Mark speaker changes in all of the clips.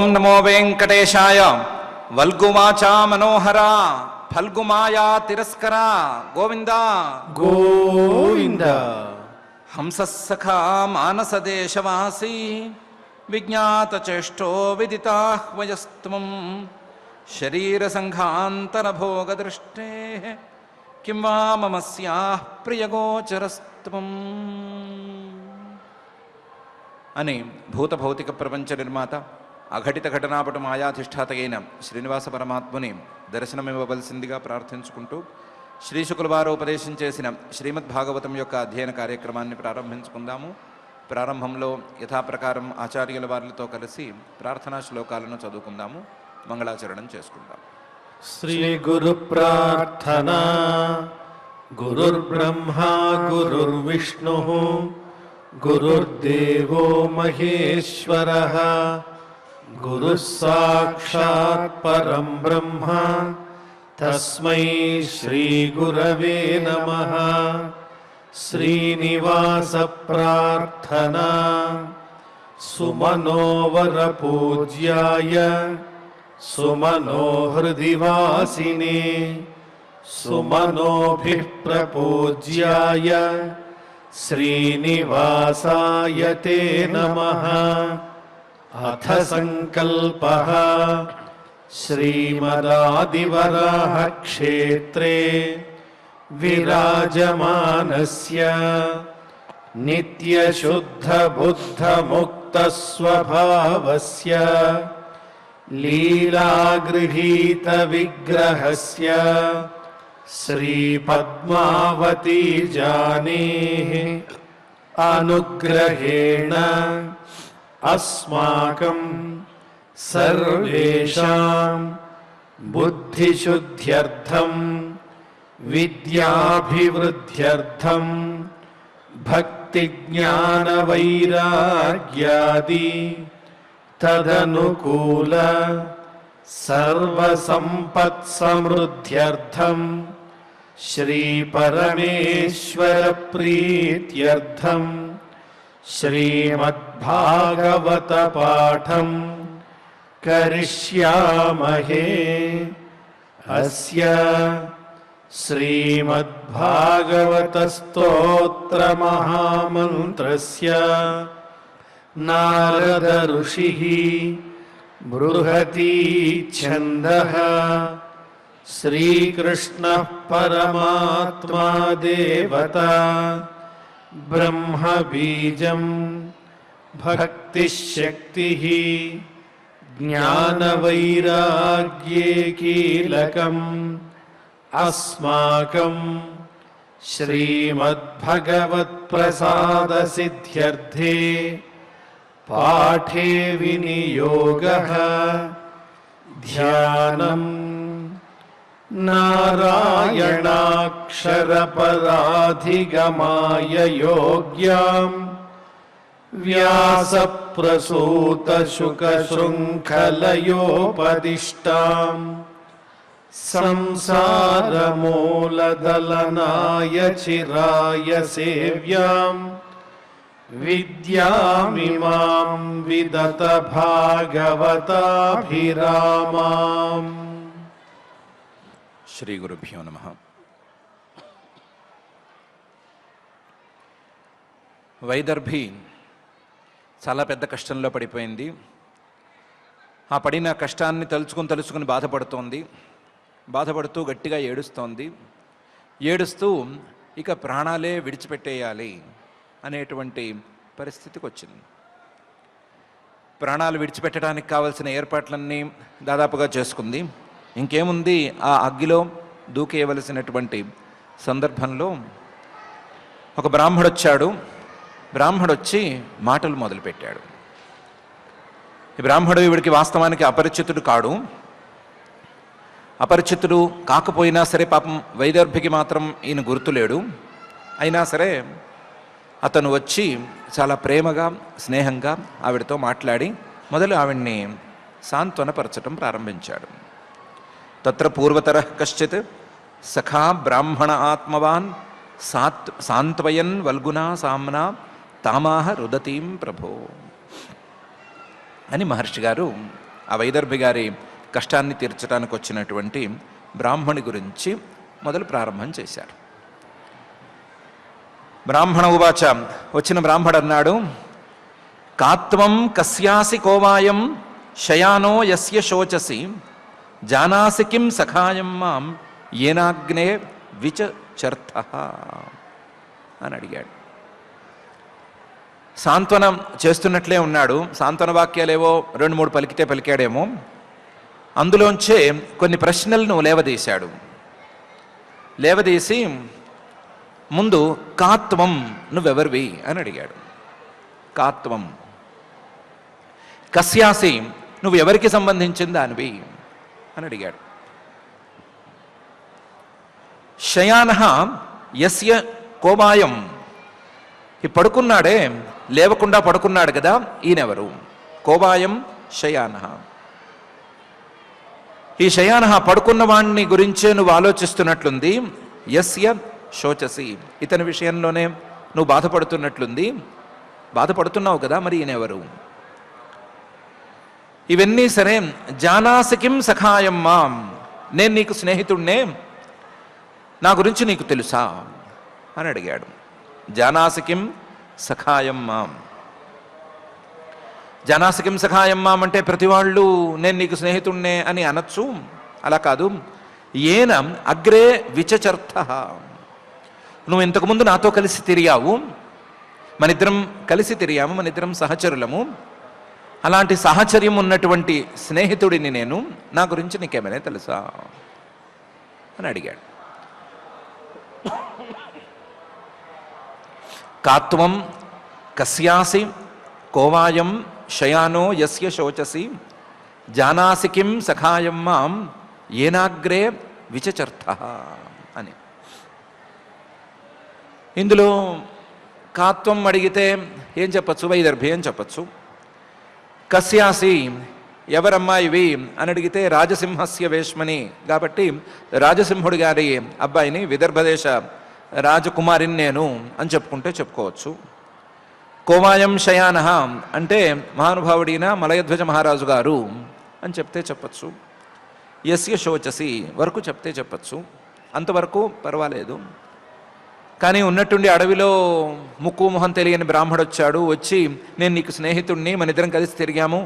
Speaker 1: ఓం నమో వెంకటేశాయ. వల్గువాచా మనోహర ఫల్గుమాయా తిరస్కర గోవింద
Speaker 2: గోవింద.
Speaker 1: హంసస్సఖా మానసదేశవాసీ విజ్ఞాతచేష్టో విదితాహ్వయస్త్వం శరీరసంఘాంతరభోగదృష్టే కిం వా మమ స్యాః ప్రియగోచరస్త్వం అని భూతభౌతిక ప్రపంచ నిర్మాత అఘటిత ఘటనాపటు మాయాధిష్ఠాత అయిన శ్రీనివాస పరమాత్ముని దర్శనమివ్వవలసిందిగా ప్రార్థించుకుంటూ శ్రీశుకుల వారు ఉపదేశం చేసిన శ్రీమద్భాగవతం యొక్క అధ్యయన కార్యక్రమాన్ని ప్రారంభించుకుందాము. ప్రారంభంలో యథాప్రకారం ఆచార్యుల వారితో కలిసి ప్రార్థనా శ్లోకాలను చదువుకుందాము. మంగళాచరణం చేసుకుందాం.
Speaker 2: శ్రీ గురు ప్రార్థనా. గురుర్బ్రహ్మా గురుర్విష్ణు గురుర్దేవో మహేశ్వరః గురుః సాక్షాత్ పరం బ్రహ్మ తస్మై శ్రీ గురవే నమః. శ్రీనివాస ప్రార్థనా. సుమనోవర పూజ్యాయ సుమనోహృదివాసినే సుమనోభిః ప్రపూజ్యాయ శ్రీనివాసాయ తే నమః. అథ సంకల్పః. శ్రీమదాదివరాహ క్షేత్రే విరాజమానస్య నిత్యశుద్ధ బుద్ధ ముక్త స్వభావస్య లీలాగృహీత విగ్రహస్య శ్రీ పద్మావతీ జానేః అనుగ్రహేణ అస్మాకం సర్వేషాం బుద్ధిశుద్ధ్యర్థం విద్యాభివృద్ధ్యర్థం భక్తిజ్ఞానవైరాగ్యాది తదనుకూల సర్వసంపత్సమృద్ధ్యర్థం శ్రీ పరమేశ్వర ప్రీత్యర్థం శ్రీమద్భాగవత పాఠం కరిష్యామహే. అస్య శ్రీమద్భాగవత స్తోత్ర మహామంత్రస్య నారద ఋషిః బృహతి ఛందః శ్రీకృష్ణః పరమాత్మా దేవతా బ్రహ్మ బీజం భక్తిశక్తిః జ్ఞానవైరాగ్యే కీలకం అస్మాకం శ్రీమద్భగవత్ప్రసాదసిద్ధ్యర్థే పాఠే వినియోగః. ధ్యానం నారాయణాక్షరపరాధిగమాయ యోగ్యాం వ్యాసప్రసూతశుకశృంఖలయోపదిష్టాం సంసారమూలదలనాయ చిరాయ సేవ్యాం విద్యామిమాం విదత భాగవతాభిరామాం.
Speaker 1: శ్రీ గురుభ్యో నమః. వైదర్భి చాలా పెద్ద కష్టంలో పడిపోయింది. ఆ పడిన కష్టాన్ని తలుచుకుని బాధపడుతూ గట్టిగా ఏడుస్తూ ఇక ప్రాణాలే విడిచిపెట్టేయాలి అనేటువంటి పరిస్థితికి వచ్చింది. ప్రాణాలు విడిచిపెట్టడానికి కావలసిన ఏర్పాట్లన్నీ దాదాపుగా చేసుకుంది. ఇంకేముంది, ఆ అగ్గిలో దూకేయవలసినటువంటి సందర్భంలో ఒక బ్రాహ్మడొచ్చి మాటలు మొదలుపెట్టాడు. ఈ బ్రాహ్మడు ఈవిడికి వాస్తవానికి అపరిచితుడు కాడు. అపరిచితుడు కాకపోయినా సరే పాపం వైదర్భికి మాత్రం ఈయన గుర్తులేడు. అయినా సరే అతను వచ్చి చాలా ప్రేమగా స్నేహంగా ఆవిడతో మాట్లాడి ఆవిడ్ని సాంత్వనపరచటం ప్రారంభించాడు. తత్ర పూర్వతరః కశ్చిత్ సఖా బ్రాహ్మణ ఆత్మవాన్ సాంత్వయన్ వల్గునా సామ్నా తామాహ రుదతీం ప్రభో అని మహర్షి గారు ఆ వైదర్భి గారి కష్టాన్ని తీర్చడానికి వచ్చినటువంటి బ్రాహ్మణి గురించి మొదలు ప్రారంభం చేశారు. బ్రాహ్మణ ఉవాచ, వచ్చిన బ్రాహ్మడు అన్నాడు, కాత్వం కస్యాసి కోవాయం శయానో యస్య శోచసి జానాసి కిం సఖాయం మాం ఏనాగ్నే విచర్త అని అడిగాడు. సాంత్వనం చేస్తున్నట్లే ఉన్నాడు. సాంత్వన వాక్యాలేవో 2-3 పలికితే పలికాడేమో. అందులోంచే కొన్ని ప్రశ్నలను లేవదీశాడు. లేవదీసి ముందు కాత్వం, నువ్వెవరివి అని అడిగాడు. కాత్వం. కస్యాసి, నువ్వు ఎవరికి సంబంధించిన దానివి అని అడిగాడు. శయాన యస్య కోబాయం, ఈ పడుకున్నాడే, లేవకుండా పడుకున్నాడు కదా, ఈయనెవరు? కోబాయం శయాన. ఈ శయాన పడుకున్న వాణ్ణి గురించే నువ్వు ఆలోచిస్తున్నట్లుంది. యస్య శోచసి, ఇతని విషయంలోనే నువ్వు బాధపడుతున్నట్లుంది. బాధపడుతున్నావు కదా, మరి ఈయనెవరు? ఇవన్నీ సరే. జానాసి కిం సఖాయం మాం, నేను నీకు స్నేహితుడినే, నా గురించి నీకు తెలుసా అని అడిగాడు. జానాసి కిం సఖాయం మాం. జానాసి కిం సఖాయం మాం అంటే ప్రతి వాళ్ళు నేను నీకు స్నేహితుడినే అని అనొచ్చు, అలా కాదు. ఏన అగ్రే విచచర్త, నువ్వు ఇంతకుముందు నాతో కలిసి తిరిగావు, మనిద్దరం కలిసి తిరిగాము, మనిద్దరం సహచరులము. అలాంటి సహచర్యం ఉన్నటువంటి స్నేహితుడిని నేను, నా గురించి నీకేమైనా తెలుసా అని అడిగాడు. కాత్వం కస్యాసి కోవాయం శయానో యస్య శోచసి జానాసి కిం సఖాయం మాం ఏనాగ్రే విచచర్త అని. ఇందులో కాత్వం అడిగితే ఏం చెప్పచ్చు? వైదర్భి అని చెప్పచ్చు. కస్యాసి, ఎవరమ్మాయివి అని అడిగితే రాజసింహస్య వేష్మని, కాబట్టి రాజసింహుడి గారి అబ్బాయిని, విదర్భదేశ రాజకుమారిని నేను అని చెప్పుకోవచ్చు. కోవాయం శయాన అంటే మహానుభావుడైన మలయధ్వజ మహారాజు గారు అని చెప్తే చెప్పచ్చు. యస్య శోచసి వరకు చెప్తే చెప్పచ్చు, అంతవరకు పర్వాలేదు. కానీ ఉన్నట్టుండి అడవిలో ముక్కు మొహం తెలియని బ్రాహ్మడు వచ్చాడు. వచ్చి నేను నీకు స్నేహితుడిని, మన ఇద్దరం కలిసి తిరిగాము,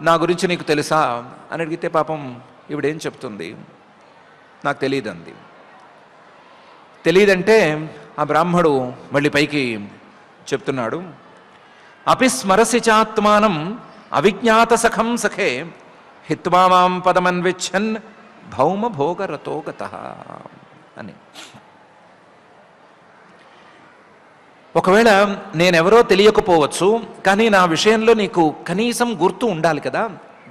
Speaker 1: నా గురించి నీకు తెలుసా అని అడిగితే పాపం ఇవిడేం చెప్తుంది? నాకు తెలియదంది. తెలియదంటే ఆ బ్రాహ్మడు మళ్ళీ పైకి చెప్తున్నాడు, అపి స్మరసి చాత్మానం అవిజ్ఞాత సఖం సఖే హిత్వా మాం పదమన్విచ్చన్ భౌమ భోగరతో గతః అని. ఒకవేళ నేనెవరో తెలియకపోవచ్చు, కానీ నా విషయంలో నీకు కనీసం గుర్తు ఉండాలి కదా,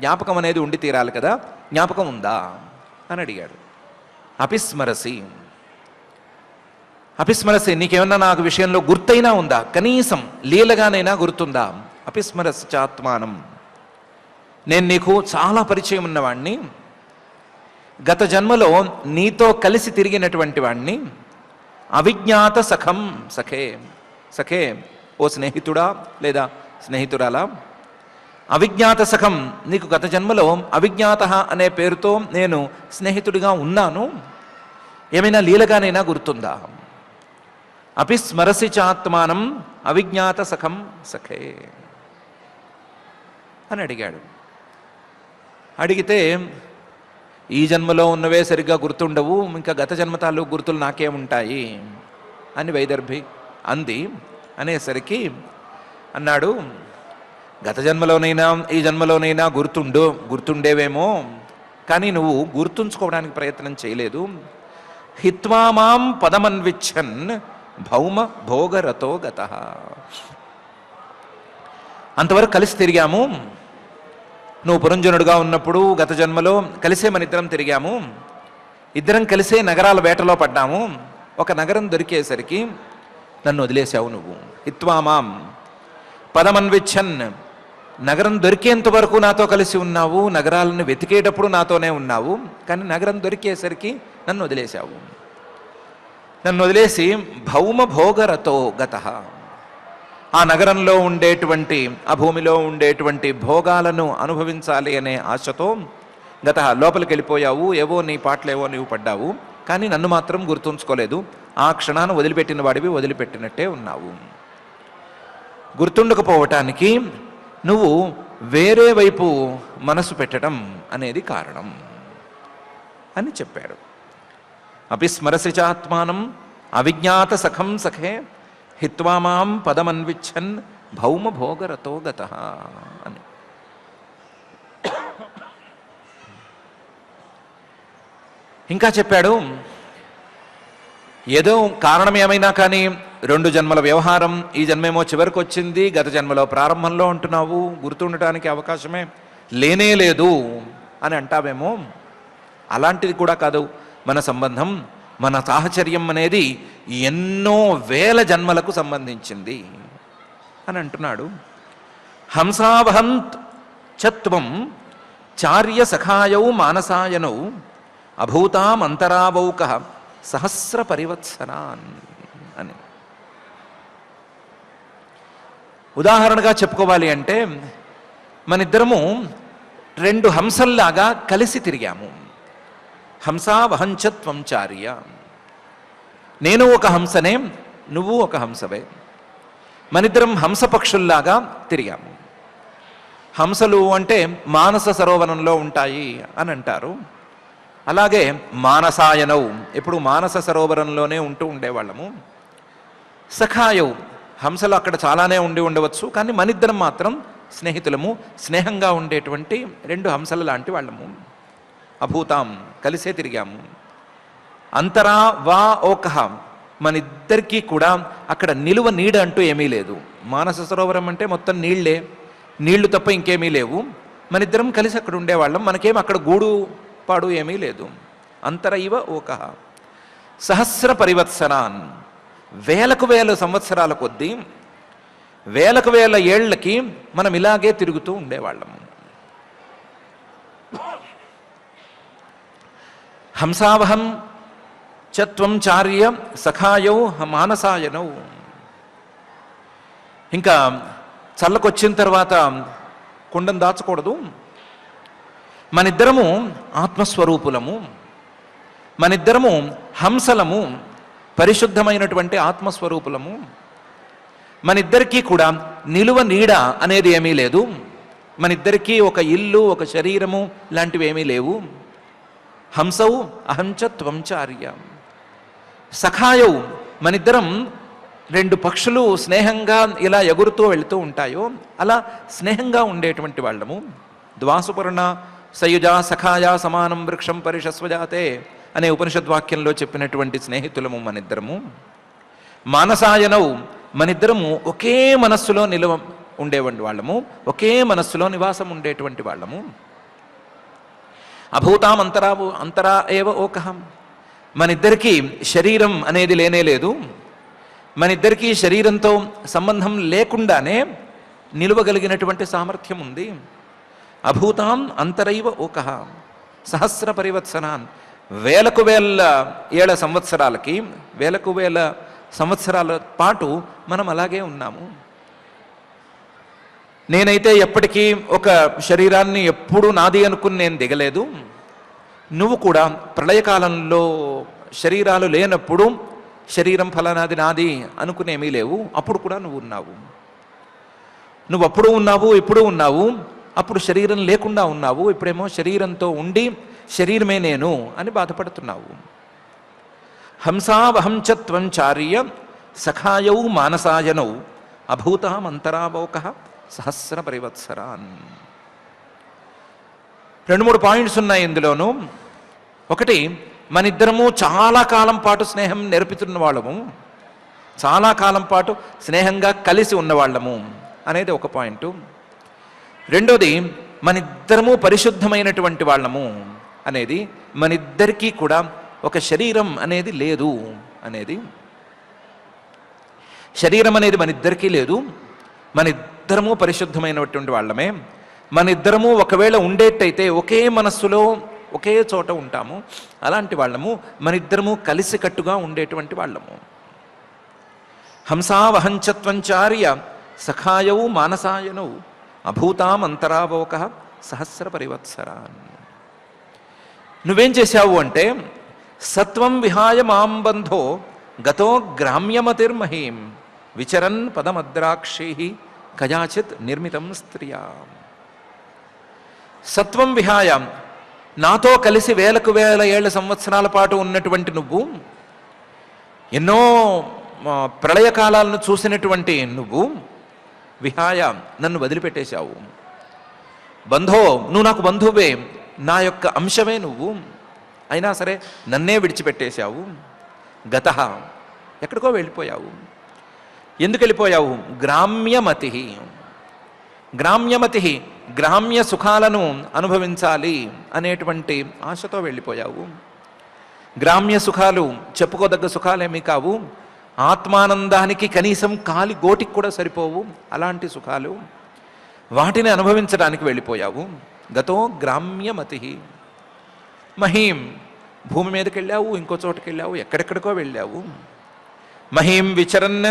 Speaker 1: జ్ఞాపకం అనేది ఉండి తీరాలి కదా, జ్ఞాపకం ఉందా అని అడిగాడు. అపిస్మరసి, అపిస్మరసి, నీకేమన్నా నాకు విషయంలో గుర్తైనా ఉందా? కనీసం లీలగానైనా గుర్తుందా? అపిస్మరసి చాత్మానం, నేను నీకు చాలా పరిచయం ఉన్నవాణ్ణి, గత జన్మలో నీతో కలిసి తిరిగినటువంటి వాణ్ణి. అవిజ్ఞాత సఖం సఖే, సఖే ఓ స్నేహితుడా లేదా స్నేహితురాలా, అవిజ్ఞాత సఖం, నీకు గత జన్మలో అవిజ్ఞాత అనే పేరుతో నేను స్నేహితుడిగా ఉన్నాను, ఏమైనా లీలగానైనా గుర్తుందా? అపి స్మరసి చాత్మానం అవిజ్ఞాత సఖం సఖే అని అడిగాడు. అడిగితే ఈ జన్మలో ఉన్నవే సరిగ్గా గుర్తుండవు, ఇంకా గత జన్మతాలు గుర్తులు నాకేముంటాయి అని వైదర్భి అంది. అనేసరికి అన్నాడు, గత జన్మలోనైనా ఈ జన్మలోనైనా గుర్తుండేవేమో, కానీ నువ్వు గుర్తుంచుకోవడానికి ప్రయత్నం చేయలేదు. హిత్వా మాం పదమన్విచ్చన్ భౌమ భోగరతో గతః, అంతవరకు కలిసి తిరిగాము. నువ్వు పురంజనుడుగా ఉన్నప్పుడు గత జన్మలో కలిసే మన ఇద్దరం తిరిగాము, ఇద్దరం కలిసే నగరాల వేటలో పడ్డాము. ఒక నగరం దొరికేసరికి నన్ను వదిలేశావు నువ్వు. హిత్వా మాం పదమన్విచ్చన్, నగరం దొరికేంత వరకు నాతో కలిసి ఉన్నావు, నగరాలను వెతికేటప్పుడు నాతోనే ఉన్నావు, కానీ నగరం దొరికేసరికి నన్ను వదిలేశావు. నన్ను వదిలేసి భౌమ భోగరతో గతః, ఆ నగరంలో ఉండేటువంటి ఆ భూమిలో ఉండేటువంటి భోగాలను అనుభవించాలి అనే ఆశతో గత లోపలికి వెళ్ళిపోయావు, ఏవో నీ పాటలేవో నీవు పడ్డావు, కానీ నన్ను మాత్రం గుర్తుంచుకోలేదు. ఆ క్షణాన్ని వదిలిపెట్టిన వాడివి వదిలిపెట్టినట్టే ఉన్నావు. గుర్తుండకపోవటానికి నువ్వు వేరే వైపు మనసు పెట్టడం అనేది కారణం అని చెప్పాడు. అపిస్మరసి చాత్మానం అవిజ్ఞాత సఖం సఖే హిత్వా మాం పదమన్విచ్చన్ భౌమ భోగరతో గతః అని. ఇంకా చెప్పాడు, ఏదో కారణం ఏమైనా కానీ 2 జన్మల వ్యవహారం, ఈ జన్మేమో చివరికి వచ్చింది, గత జన్మలో ప్రారంభంలో ఉంటున్నావు, గుర్తుండటానికి అవకాశమే లేనే లేదు అని అంటావేమో. అలాంటిది కూడా కాదు మన సంబంధం. మన సాహచర్యం అనేది ఎన్నో వేల జన్మలకు సంబంధించింది అని అంటున్నాడు. హంసావహంత్ చత్వం చార్య సఖాయౌ మానసాయనౌ అభూతామంతరావౌక సహస్ర పరివత్సరాన్ అని. ఉదాహరణగా చెప్పుకోవాలి అంటే మనిద్దరము 2 హంసల్లాగా కలిసి తిరిగాము. హంసావహంచత్వం చార్య, నేను ఒక హంసనే, నువ్వు ఒక హంసవే. మనిద్దరం హంసపక్షుల్లాగా తిరిగాము. హంసలు అంటే మానస సరోవరంలో ఉంటాయి అని అంటారు. అలాగే మానసాయనౌ, ఎప్పుడు మానస సరోవరంలోనే ఉంటూ ఉండేవాళ్ళము. సఖాయౌ, హంసలు అక్కడ చాలానే ఉండవచ్చు, కానీ మనిద్దరం మాత్రం స్నేహితులము, స్నేహంగా ఉండేటువంటి 2 హంసల లాంటి వాళ్ళము. అభూతాం, కలిసే తిరిగాము. అంతరా వా ఓకహ, మనిద్దరికీ కూడా అక్కడ నిలువ నీడ అంటూ ఏమీ లేదు. మానస సరోవరం అంటే మొత్తం నీళ్లే, నీళ్లు తప్ప ఇంకేమీ లేవు. మనిద్దరం కలిసి అక్కడ ఉండేవాళ్ళం, మనకేం అక్కడ గూడు పాడు ఏమీ లేదు. అంతర ఇవ ఓకహ సహస్ర పరివత్సరాన్, వేలకు వేల సంవత్సరాల కొద్దీ, వేలకు వేల ఏళ్లకి మనం ఇలాగే తిరుగుతూ ఉండేవాళ్ళము. హంసావహం చత్వం చార్య సఖాయౌ మానసాయనౌ. ఇంకా చల్లకొచ్చిన తర్వాత కుండం దాచకూడదు. మనిద్దరము ఆత్మస్వరూపులము, మనిద్దరము హంసలము, పరిశుద్ధమైనటువంటి ఆత్మస్వరూపులము. మనిద్దరికీ కూడా నిలువ నీడ అనేది ఏమీ లేదు. మనిద్దరికీ ఒక ఇల్లు, ఒక శరీరము లాంటివి ఏమీ లేవు. హంసౌ అహంచ త్వం చార్య సఖాయౌ, మనిద్దరం 2 పక్షులు స్నేహంగా ఇలా ఎగురుతూ వెళుతూ ఉంటాయో అలా స్నేహంగా ఉండేటువంటి వాళ్ళము. ద్వాసుపర్ణ సయుజా సఖాయా సమానం వృక్షం పరిషస్వజాతే అనే ఉపనిషద్వాక్యంలో చెప్పినటువంటి స్నేహితులము మనిద్దరము. మానసాయనౌ, మనిద్దరము ఒకే మనస్సులో ఉండేవంటి వాళ్ళము, ఒకే మనస్సులో నివాసం ఉండేటువంటి వాళ్ళము. అభూతాం అంతరా ఏవ ఓకహం, మనిద్దరికీ శరీరం అనేది లేనే లేదు. మనిద్దరికీ శరీరంతో సంబంధం లేకుండానే నిలువగలిగినటువంటి సామర్థ్యం ఉంది. అభూతాం అంతరైవ ఓకహ సహస్ర పరివత్సరాన్, వేలకు వేల ఏళ్ల సంవత్సరాలకి, వేలకు వేల సంవత్సరాల పాటు మనం అలాగే ఉన్నాము. నేనైతే ఎప్పటికీ ఒక శరీరాన్ని ఎప్పుడూ నాది అనుకుని నేను దిగలేదు. నువ్వు కూడా ప్రళయకాలంలో శరీరాలు లేనప్పుడు శరీరం ఫలానాది నాది అనుకునేమీ లేవు. అప్పుడు కూడా నువ్వు ఉన్నావు. నువ్వు అప్పుడు ఉన్నావు, ఇప్పుడు ఉన్నావు. అప్పుడు శరీరం లేకుండా ఉన్నావు, ఇప్పుడేమో శరీరంతో ఉండి శరీరమే నేను అని బాధపడుతున్నావు. హంసావహంచత్వం చార్య సఖాయౌ మానసాయనౌ అభూతాం అంతరావౌకః సహస్ర పరివత్సరాన్. 2-3 పాయింట్స్ ఉన్నాయి ఇందులోనూ. ఒకటి, మనిద్దరము చాలా కాలం పాటు స్నేహం నేర్పుతున్న వాళ్ళము, చాలా కాలం పాటు స్నేహంగా కలిసి ఉన్నవాళ్ళము అనేది ఒక పాయింట్. రెండోది, మనిద్దరము పరిశుద్ధమైనటువంటి వాళ్ళము అనేది, మనిద్దరికీ కూడా ఒక శరీరం అనేది లేదు అనేది. శరీరం అనేది మనిద్దరికీ లేదు, మనిద్దరము పరిశుద్ధమైనటువంటి వాళ్ళమే. మనిద్దరము ఒకవేళ ఉండేట్టయితే ఒకే మనస్సులో ఒకే చోట ఉంటాము, అలాంటి వాళ్ళము. మనిద్దరము కలిసికట్టుగా ఉండేటువంటి వాళ్ళము. హంసావహంచత్వం చార్య సఖాయౌ మానసాయనౌ అభూతామంతరావోక సహస్ర పరివత్సరాన్. నువ్వేం చేశావు అంటే సత్వం విహాయ మాం బంధో గతో గ్రామ్యమతిర్మహీం విచరన్ పదమద్రాక్షి కయాచిత్ నిర్మితం స్త్రియా. సత్వం విహాయ, నాతో కలిసి వేలకు వేల ఏళ్ల సంవత్సరాల పాటు ఉన్నటువంటి నువ్వు, ఎన్నో ప్రళయకాలాలను చూసినటువంటి నువ్వు విహాయ నన్ను వదిలిపెట్టేశావు. బంధో, నువ్వు నాకు బంధువే, నా యొక్క అంశమే నువ్వు, అయినా సరే నన్నే విడిచిపెట్టేశావు. గతః, ఎక్కడికో వెళ్ళిపోయావు. ఎందుకు వెళ్ళిపోయావు? గ్రామ్యమతి, గ్రామ్యమతి, గ్రామ్య సుఖాలను అనుభవించాలి అనేటువంటి ఆశతో వెళ్ళిపోయావు. గ్రామ్య సుఖాలు చెప్పుకోదగ్గ సుఖాలేమీ కావు, ఆత్మానందానికి కనీసం కాలి గోటికి కూడా సరిపోవు అలాంటి సుఖాలు. వాటిని అనుభవించడానికి వెళ్ళిపోయావు. గతో గ్రామ్యమతి. మహీం, భూమి మీదకి వెళ్ళావు, ఇంకో చోటుకి వెళ్ళావు, ఎక్కడెక్కడికో వెళ్ళావు. మహీం విచరన్,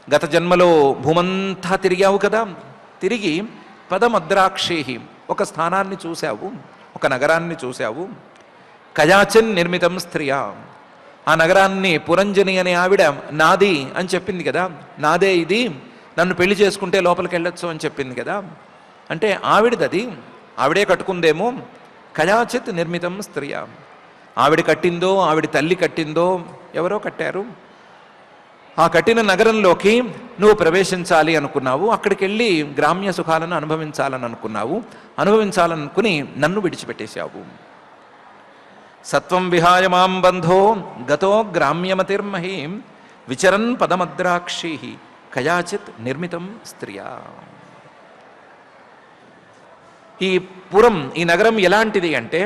Speaker 1: గత జన్మలో భూమంతా తిరిగావు కదా, తిరిగి పదమద్రాక్షి, ఒక స్థానాన్ని చూశావు, ఒక నగరాన్ని చూశావు. కయాచిన్ నిర్మితం స్త్రియా, ఆ నగరాన్ని పురంజని అనే ఆవిడ నాది అని చెప్పింది కదా, నాదే ఇది, నన్ను పెళ్లి చేసుకుంటే లోపలికి వెళ్ళొచ్చు అని చెప్పింది కదా, అంటే ఆవిడది, ఆవిడే కట్టుకుందేమో. కయాచిత్ నిర్మితం స్త్రియా, ఆవిడ కట్టిందో, ఆవిడ తల్లి కట్టిందో, ఎవరో కట్టారు. ఆ కట్టిన నగరంలోకి నువ్వు ప్రవేశించాలి అనుకున్నావు, అక్కడికి వెళ్ళి గ్రామ్య సుఖాలను అనుభవించాలని అనుకున్నావు, అనుభవించాలనుకుని నన్ను విడిచిపెట్టేశావు. సత్వం విహాయ మాం బంధో గతో గ్రామ్యమతిర్మహీం విచరన్ పదమద్రాక్షి కయాచిత్ నిర్మితం స్త్రియా. ఈ పురం, ఈ నగరం ఎలాంటిది అంటే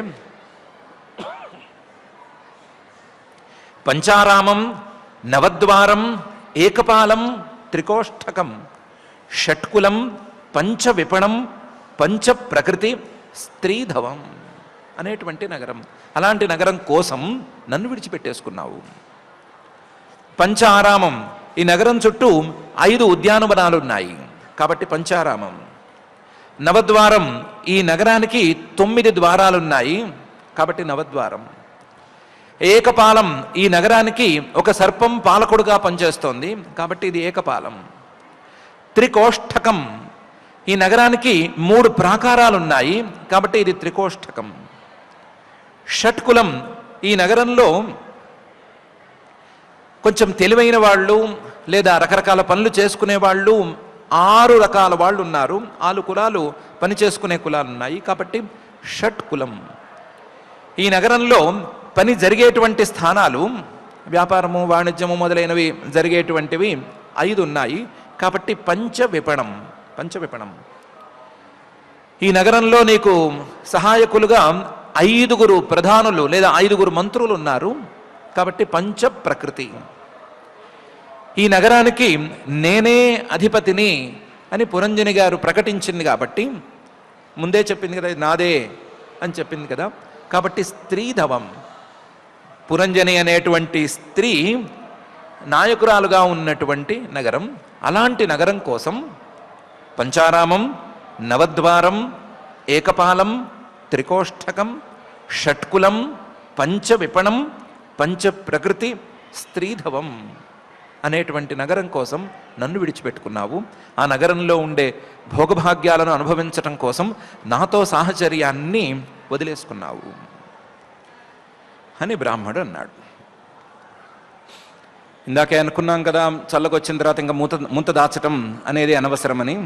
Speaker 1: పంచారామం, నవద్వారం, ఏకపాలం, త్రికోష్ఠకం, షట్కులం, పంచవిపణం, పంచ ప్రకృతి, స్త్రీధవం అనేటువంటి నగరం. అలాంటి నగరం కోసం నన్ను విడిచిపెట్టేసుకున్నావు. పంచారామం, ఈ నగరం చుట్టూ 5 ఉద్యానవనాలు ఉన్నాయి కాబట్టి పంచారామం. నవద్వారం, ఈ నగరానికి 9 ద్వారాలున్నాయి కాబట్టి నవద్వారం. ఏకపాలం, ఈ నగరానికి ఒక సర్పం పాలకుడుగా పనిచేస్తోంది కాబట్టి ఇది ఏకపాలం. త్రికోష్ఠకం, ఈ నగరానికి 3 ప్రాకారాలున్నాయి కాబట్టి ఇది త్రికోష్ఠకం. షట్కులం, ఈ నగరంలో కొంచెం తెలివైన వాళ్ళు లేదా రకరకాల పనులు చేసుకునే వాళ్ళు 6 రకాల వాళ్ళు ఉన్నారు. 6 కులాలు పని చేసుకునే కులాలు ఉన్నాయి కాబట్టి షట్కులం. ఈ నగరంలో పని జరిగేటువంటి స్థానాలు, వ్యాపారము, వాణిజ్యము మొదలైనవి జరిగేటువంటివి 5 ఉన్నాయి కాబట్టి పంచవిపణం. పంచవిపణం, ఈ నగరంలో నీకు సహాయకులుగా 5 ప్రధానులు లేదా 5 మంత్రులు ఉన్నారు కాబట్టి పంచ ప్రకృతి. ఈ నగరానికి నేనే అధిపతిని అని పురంజని గారు ప్రకటించింది కాబట్టి, ముందే చెప్పింది కదా నాదే అని చెప్పింది కదా, కాబట్టి స్త్రీధవం. పురంజని అనేటువంటి స్త్రీ నాయకురాలుగా ఉన్నటువంటి నగరం. అలాంటి నగరం కోసం పంచారామం, నవద్వారం, ఏకపాలం, త్రికోష్ఠకం, షట్కులం, పంచవిపణం, పంచ ప్రకృతి, స్త్రీధవం అనేటువంటి నగరం కోసం నన్ను విడిచిపెట్టుకున్నావు. ఆ నగరంలో ఉండే భోగభాగ్యాలను అనుభవించటం కోసం నాతో సాహచర్యాన్ని వదిలేసుకున్నావు అని బ్రాహ్మడు అన్నాడు. ఇందాకే అనుకున్నాం కదా చల్లకొచ్చిన తర్వాత ఇంకా ముంత దాచటం అనేది అనవసరమని.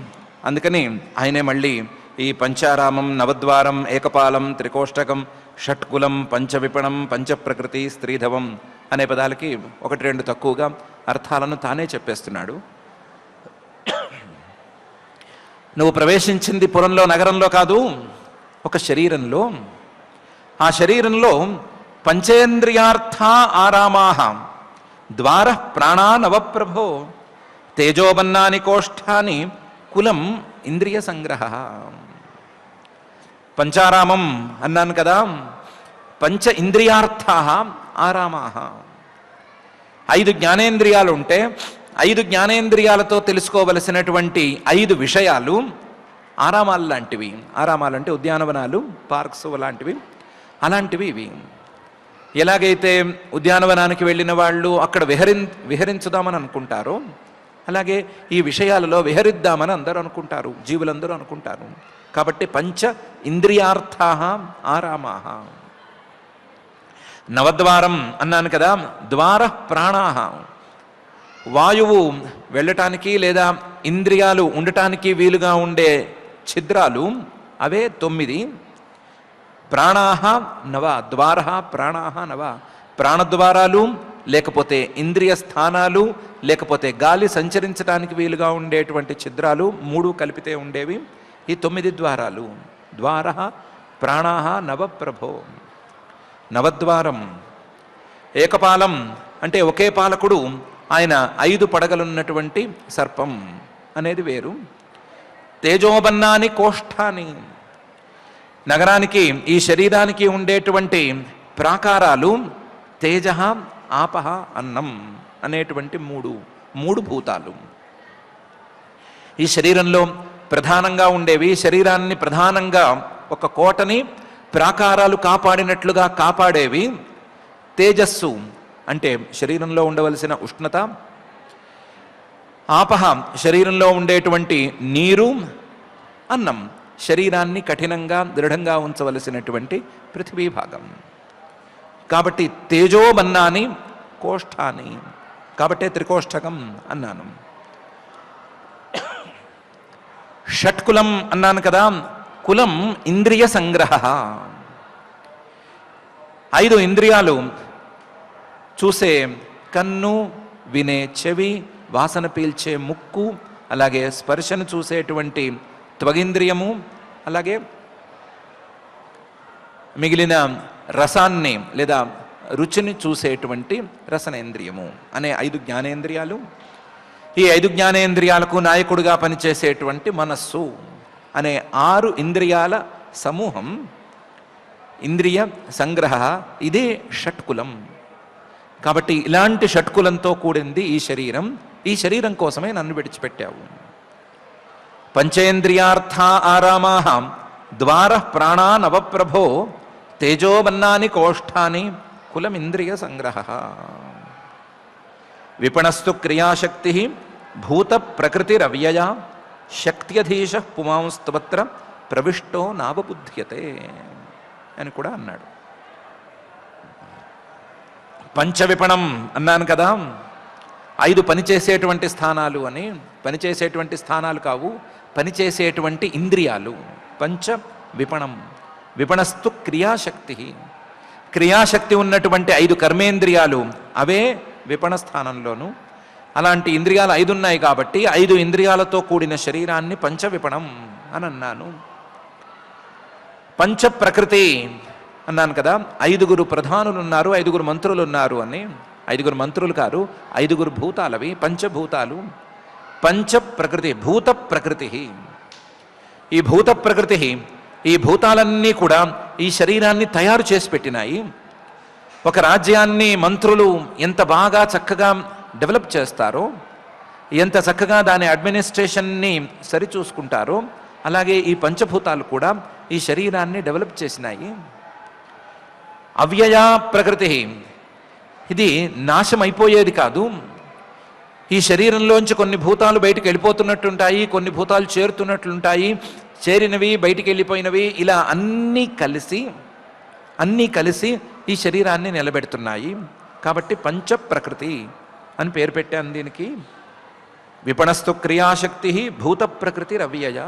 Speaker 1: అందుకని ఆయనే మళ్ళీ ఈ పంచారామం, నవద్వారం, ఏకపాలం, త్రికోష్టకం, షట్కులం, పంచవిపణం, పంచప్రకృతి, స్త్రీధవం అనే పదాలకి 1-2 తక్కువగా అర్థాలను తానే చెప్పేస్తున్నాడు. నువ్వు ప్రవేశించింది పురంలో, నగరంలో కాదు, ఒక శరీరంలో. ఆ శరీరంలో పంచేంద్రియార్థ ఆరామాహ ద్వార ప్రాణా నవప్రభో తేజోబన్నాని కోష్ఠాని కులం ఇంద్రియ సంగ్రహ. పంచారామం అన్నాను కదా, పంచ ఇంద్రియార్థ ఆరామాహ. 5 జ్ఞానేంద్రియాలు ఉంటే 5 జ్ఞానేంద్రియాలతో తెలుసుకోవలసినటువంటి 5 విషయాలు ఆరామాలు లాంటివి. ఆరామాలు అంటే ఉద్యానవనాలు, పార్క్స్ లాంటివి. అలాంటివి ఇవి. ఎలాగైతే ఉద్యానవనానికి వెళ్ళిన వాళ్ళు అక్కడ విహరించుదామని అనుకుంటారో, అలాగే ఈ విషయాలలో విహరిద్దామని అందరూ అనుకుంటారు, జీవులందరూ అనుకుంటారు. కాబట్టి పంచ ఇంద్రియార్థా ఆరామా. నవద్వారం అన్నాను కదా, ద్వార ప్రాణా. వాయువు వెళ్ళటానికి లేదా ఇంద్రియాలు ఉండటానికి వీలుగా ఉండే ఛిద్రాలు అవే 9. ప్రాణాహ నవ, ద్వార ప్రాణాహ నవ. ప్రాణద్వారాలు, లేకపోతే ఇంద్రియ స్థానాలు, లేకపోతే గాలి సంచరించడానికి వీలుగా ఉండేటువంటి ఛిద్రాలు 3 కలిపితే ఉండేవి ఈ 9 ద్వారాలు. ద్వార ప్రాణాహ నవ ప్రభో. నవద్వారం. ఏకపాలం అంటే ఒకే పాలకుడు, ఆయన 5 పడగలున్నటువంటి సర్పం అనేది వేరు. తేజోబన్నాని కోష్ఠాని. నగరానికి, ఈ శరీరానికి ఉండేటువంటి ప్రాకారాలు తేజ, ఆపహ, అన్నం అనేటువంటి మూడు భూతాలు. ఈ శరీరంలో ప్రధానంగా ఉండేవి. శరీరాన్ని ప్రధానంగా ఒక కోటని ప్రాకారాలు కాపాడినట్లుగా కాపాడేవి తేజస్సు అంటే శరీరంలో ఉండవలసిన ఉష్ణత, ఆపహ శరీరంలో ఉండేటువంటి నీరు, అన్నం శరీరాన్ని కఠినంగా దృఢంగా ఉంచవలసినటువంటి పృథివీ భాగం. కాబట్టి తేజోబన్నాని కోష్ఠాని, కాబట్టే త్రికోష్టకం అన్నాను. షట్కులం అన్నాను కదా. కులం ఇంద్రియ సంగ్రహ. 5 ఇంద్రియాలు, చూసే కన్ను, వినే చెవి, వాసన పీల్చే ముక్కు, అలాగే స్పర్శను చూసేటువంటి త్వగింద్రియము, అలాగే మిగిలిన రసాన్ని లేదా రుచిని చూసేటువంటి రసనేంద్రియము అనే 5 జ్ఞానేంద్రియాలు. ఈ 5 జ్ఞానేంద్రియాలకు నాయకుడిగా పనిచేసేటువంటి మనస్సు అనే 6 ఇంద్రియాల సమూహం, ఇంద్రియ సంగ్రహ, ఇదే షట్కులం. కాబట్టి ఇలాంటి షట్కులంతో కూడింది ఈ శరీరం. ఈ శరీరం కోసమే నన్ను విడిచిపెట్టావు. పంచేంద్రియార్థ ఆరామా ద్వార ప్రాణా నవప్రభో తేజోబన్నాని కోష్ఠాని కులమింద్రియ సంగ్రహ. విపణస్తు క్రియాశక్తి భూత ప్రకృతిరవ్యయ శక్త్యధీశ పుమాంస్తవత్ర ప్రవిష్టో నావబుధ్యతే అని కూడా అన్నాడు. పంచవిపణం అన్నాను కదా, 5 పనిచేసేటువంటి స్థానాలు అని. పనిచేసేటువంటి స్థానాలు కావు, పనిచేసేటువంటి ఇంద్రియాలు. పంచ విపణం. విపణస్తు క్రియాశక్తి. క్రియాశక్తి ఉన్నటువంటి 5 కర్మేంద్రియాలు అవే విపణ స్థానంలోను. అలాంటి ఇంద్రియాలు 5 ఉన్నాయి కాబట్టి 5 ఇంద్రియాలతో కూడిన శరీరాన్ని పంచవిపణం అని అన్నాను. పంచ ప్రకృతి అన్నాను కదా, 5 ప్రధానులు ఉన్నారు, 5 మంత్రులు ఉన్నారు అని. 5 మంత్రులు కాదు, 5 భూతాలవి, పంచభూతాలు. పంచ ప్రకృతి, భూత ప్రకృతి. ఈ భూత ప్రకృతి, ఈ భూతాలన్నీ కూడా ఈ శరీరాన్ని తయారు చేసి పెట్టినాయి. ఒక రాజ్యాన్ని మంత్రులు ఎంత బాగా చక్కగా డెవలప్ చేస్తారో, ఎంత చక్కగా దాని అడ్మినిస్ట్రేషన్ని సరిచూసుకుంటారో, అలాగే ఈ పంచభూతాలు కూడా ఈ శరీరాన్ని డెవలప్ చేసినాయి. అవ్యయ ప్రకృతి, ఇది నాశం అయిపోయేది కాదు. ఈ శరీరంలోంచి కొన్ని భూతాలు బయటికి వెళ్ళిపోతున్నట్టుంటాయి, కొన్ని భూతాలు చేరుతున్నట్లుంటాయి, చేరినవి బయటికి వెళ్ళిపోయినవి, ఇలా అన్నీ కలిసి ఈ శరీరాన్ని నిలబెడుతున్నాయి. కాబట్టి పంచ ప్రకృతి అని పేరు పెట్టాను దీనికి. విపణస్తు క్రియాశక్తి భూత ప్రకృతి రవ్యయ.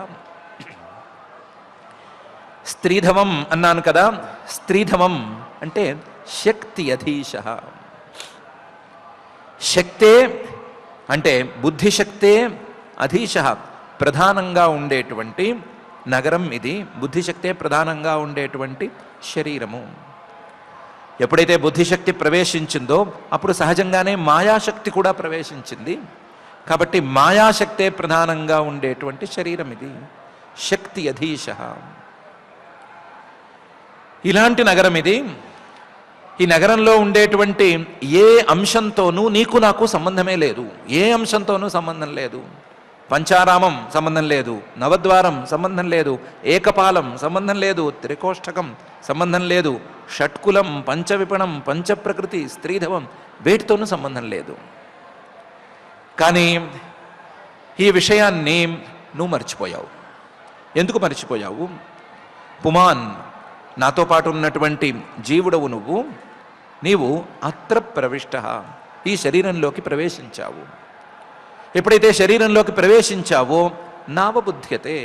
Speaker 1: స్త్రీధవం అన్నాను కదా, స్త్రీధవం అంటే శక్తి అధీశ. శక్తే అంటే బుద్ధిశక్తే అధీశ, ప్రధానంగా ఉండేటువంటి నగరం ఇది. బుద్ధిశక్తే ప్రధానంగా ఉండేటువంటి శరీరము. ఎప్పుడైతే బుద్ధిశక్తి ప్రవేశించిందో అప్పుడు సహజంగానే మాయాశక్తి కూడా ప్రవేశించింది. కాబట్టి మాయాశక్తే ప్రధానంగా ఉండేటువంటి శరీరం ఇది. శక్తి అధీశ. ఇలాంటి నగరం ఇది. ఈ నగరంలో ఉండేటువంటి ఏ అంశంతోనూ నీకు నాకు సంబంధమే లేదు. ఏ అంశంతోనూ సంబంధం లేదు. పంచారామం సంబంధం లేదు, నవద్వారం సంబంధం లేదు, ఏకపాలం సంబంధం లేదు, త్రికోష్టకం సంబంధం లేదు, షట్కులం, పంచవిపణం, పంచప్రకృతి, స్త్రీధవం వేటితోనూ సంబంధం లేదు. కానీ ఈ విషయాన్ని నువ్వు మర్చిపోయావు. ఎందుకు మర్చిపోయావు? పుమాన్, నాతో పాటు ఉన్నటువంటి జీవుడవు నీవు అత్ర ప్రవిష్ట, ఈ శరీరంలోకి ప్రవేశించావు. ఎప్పుడైతే శరీరంలోకి ప్రవేశించావో నావబుద్ధ్యతే,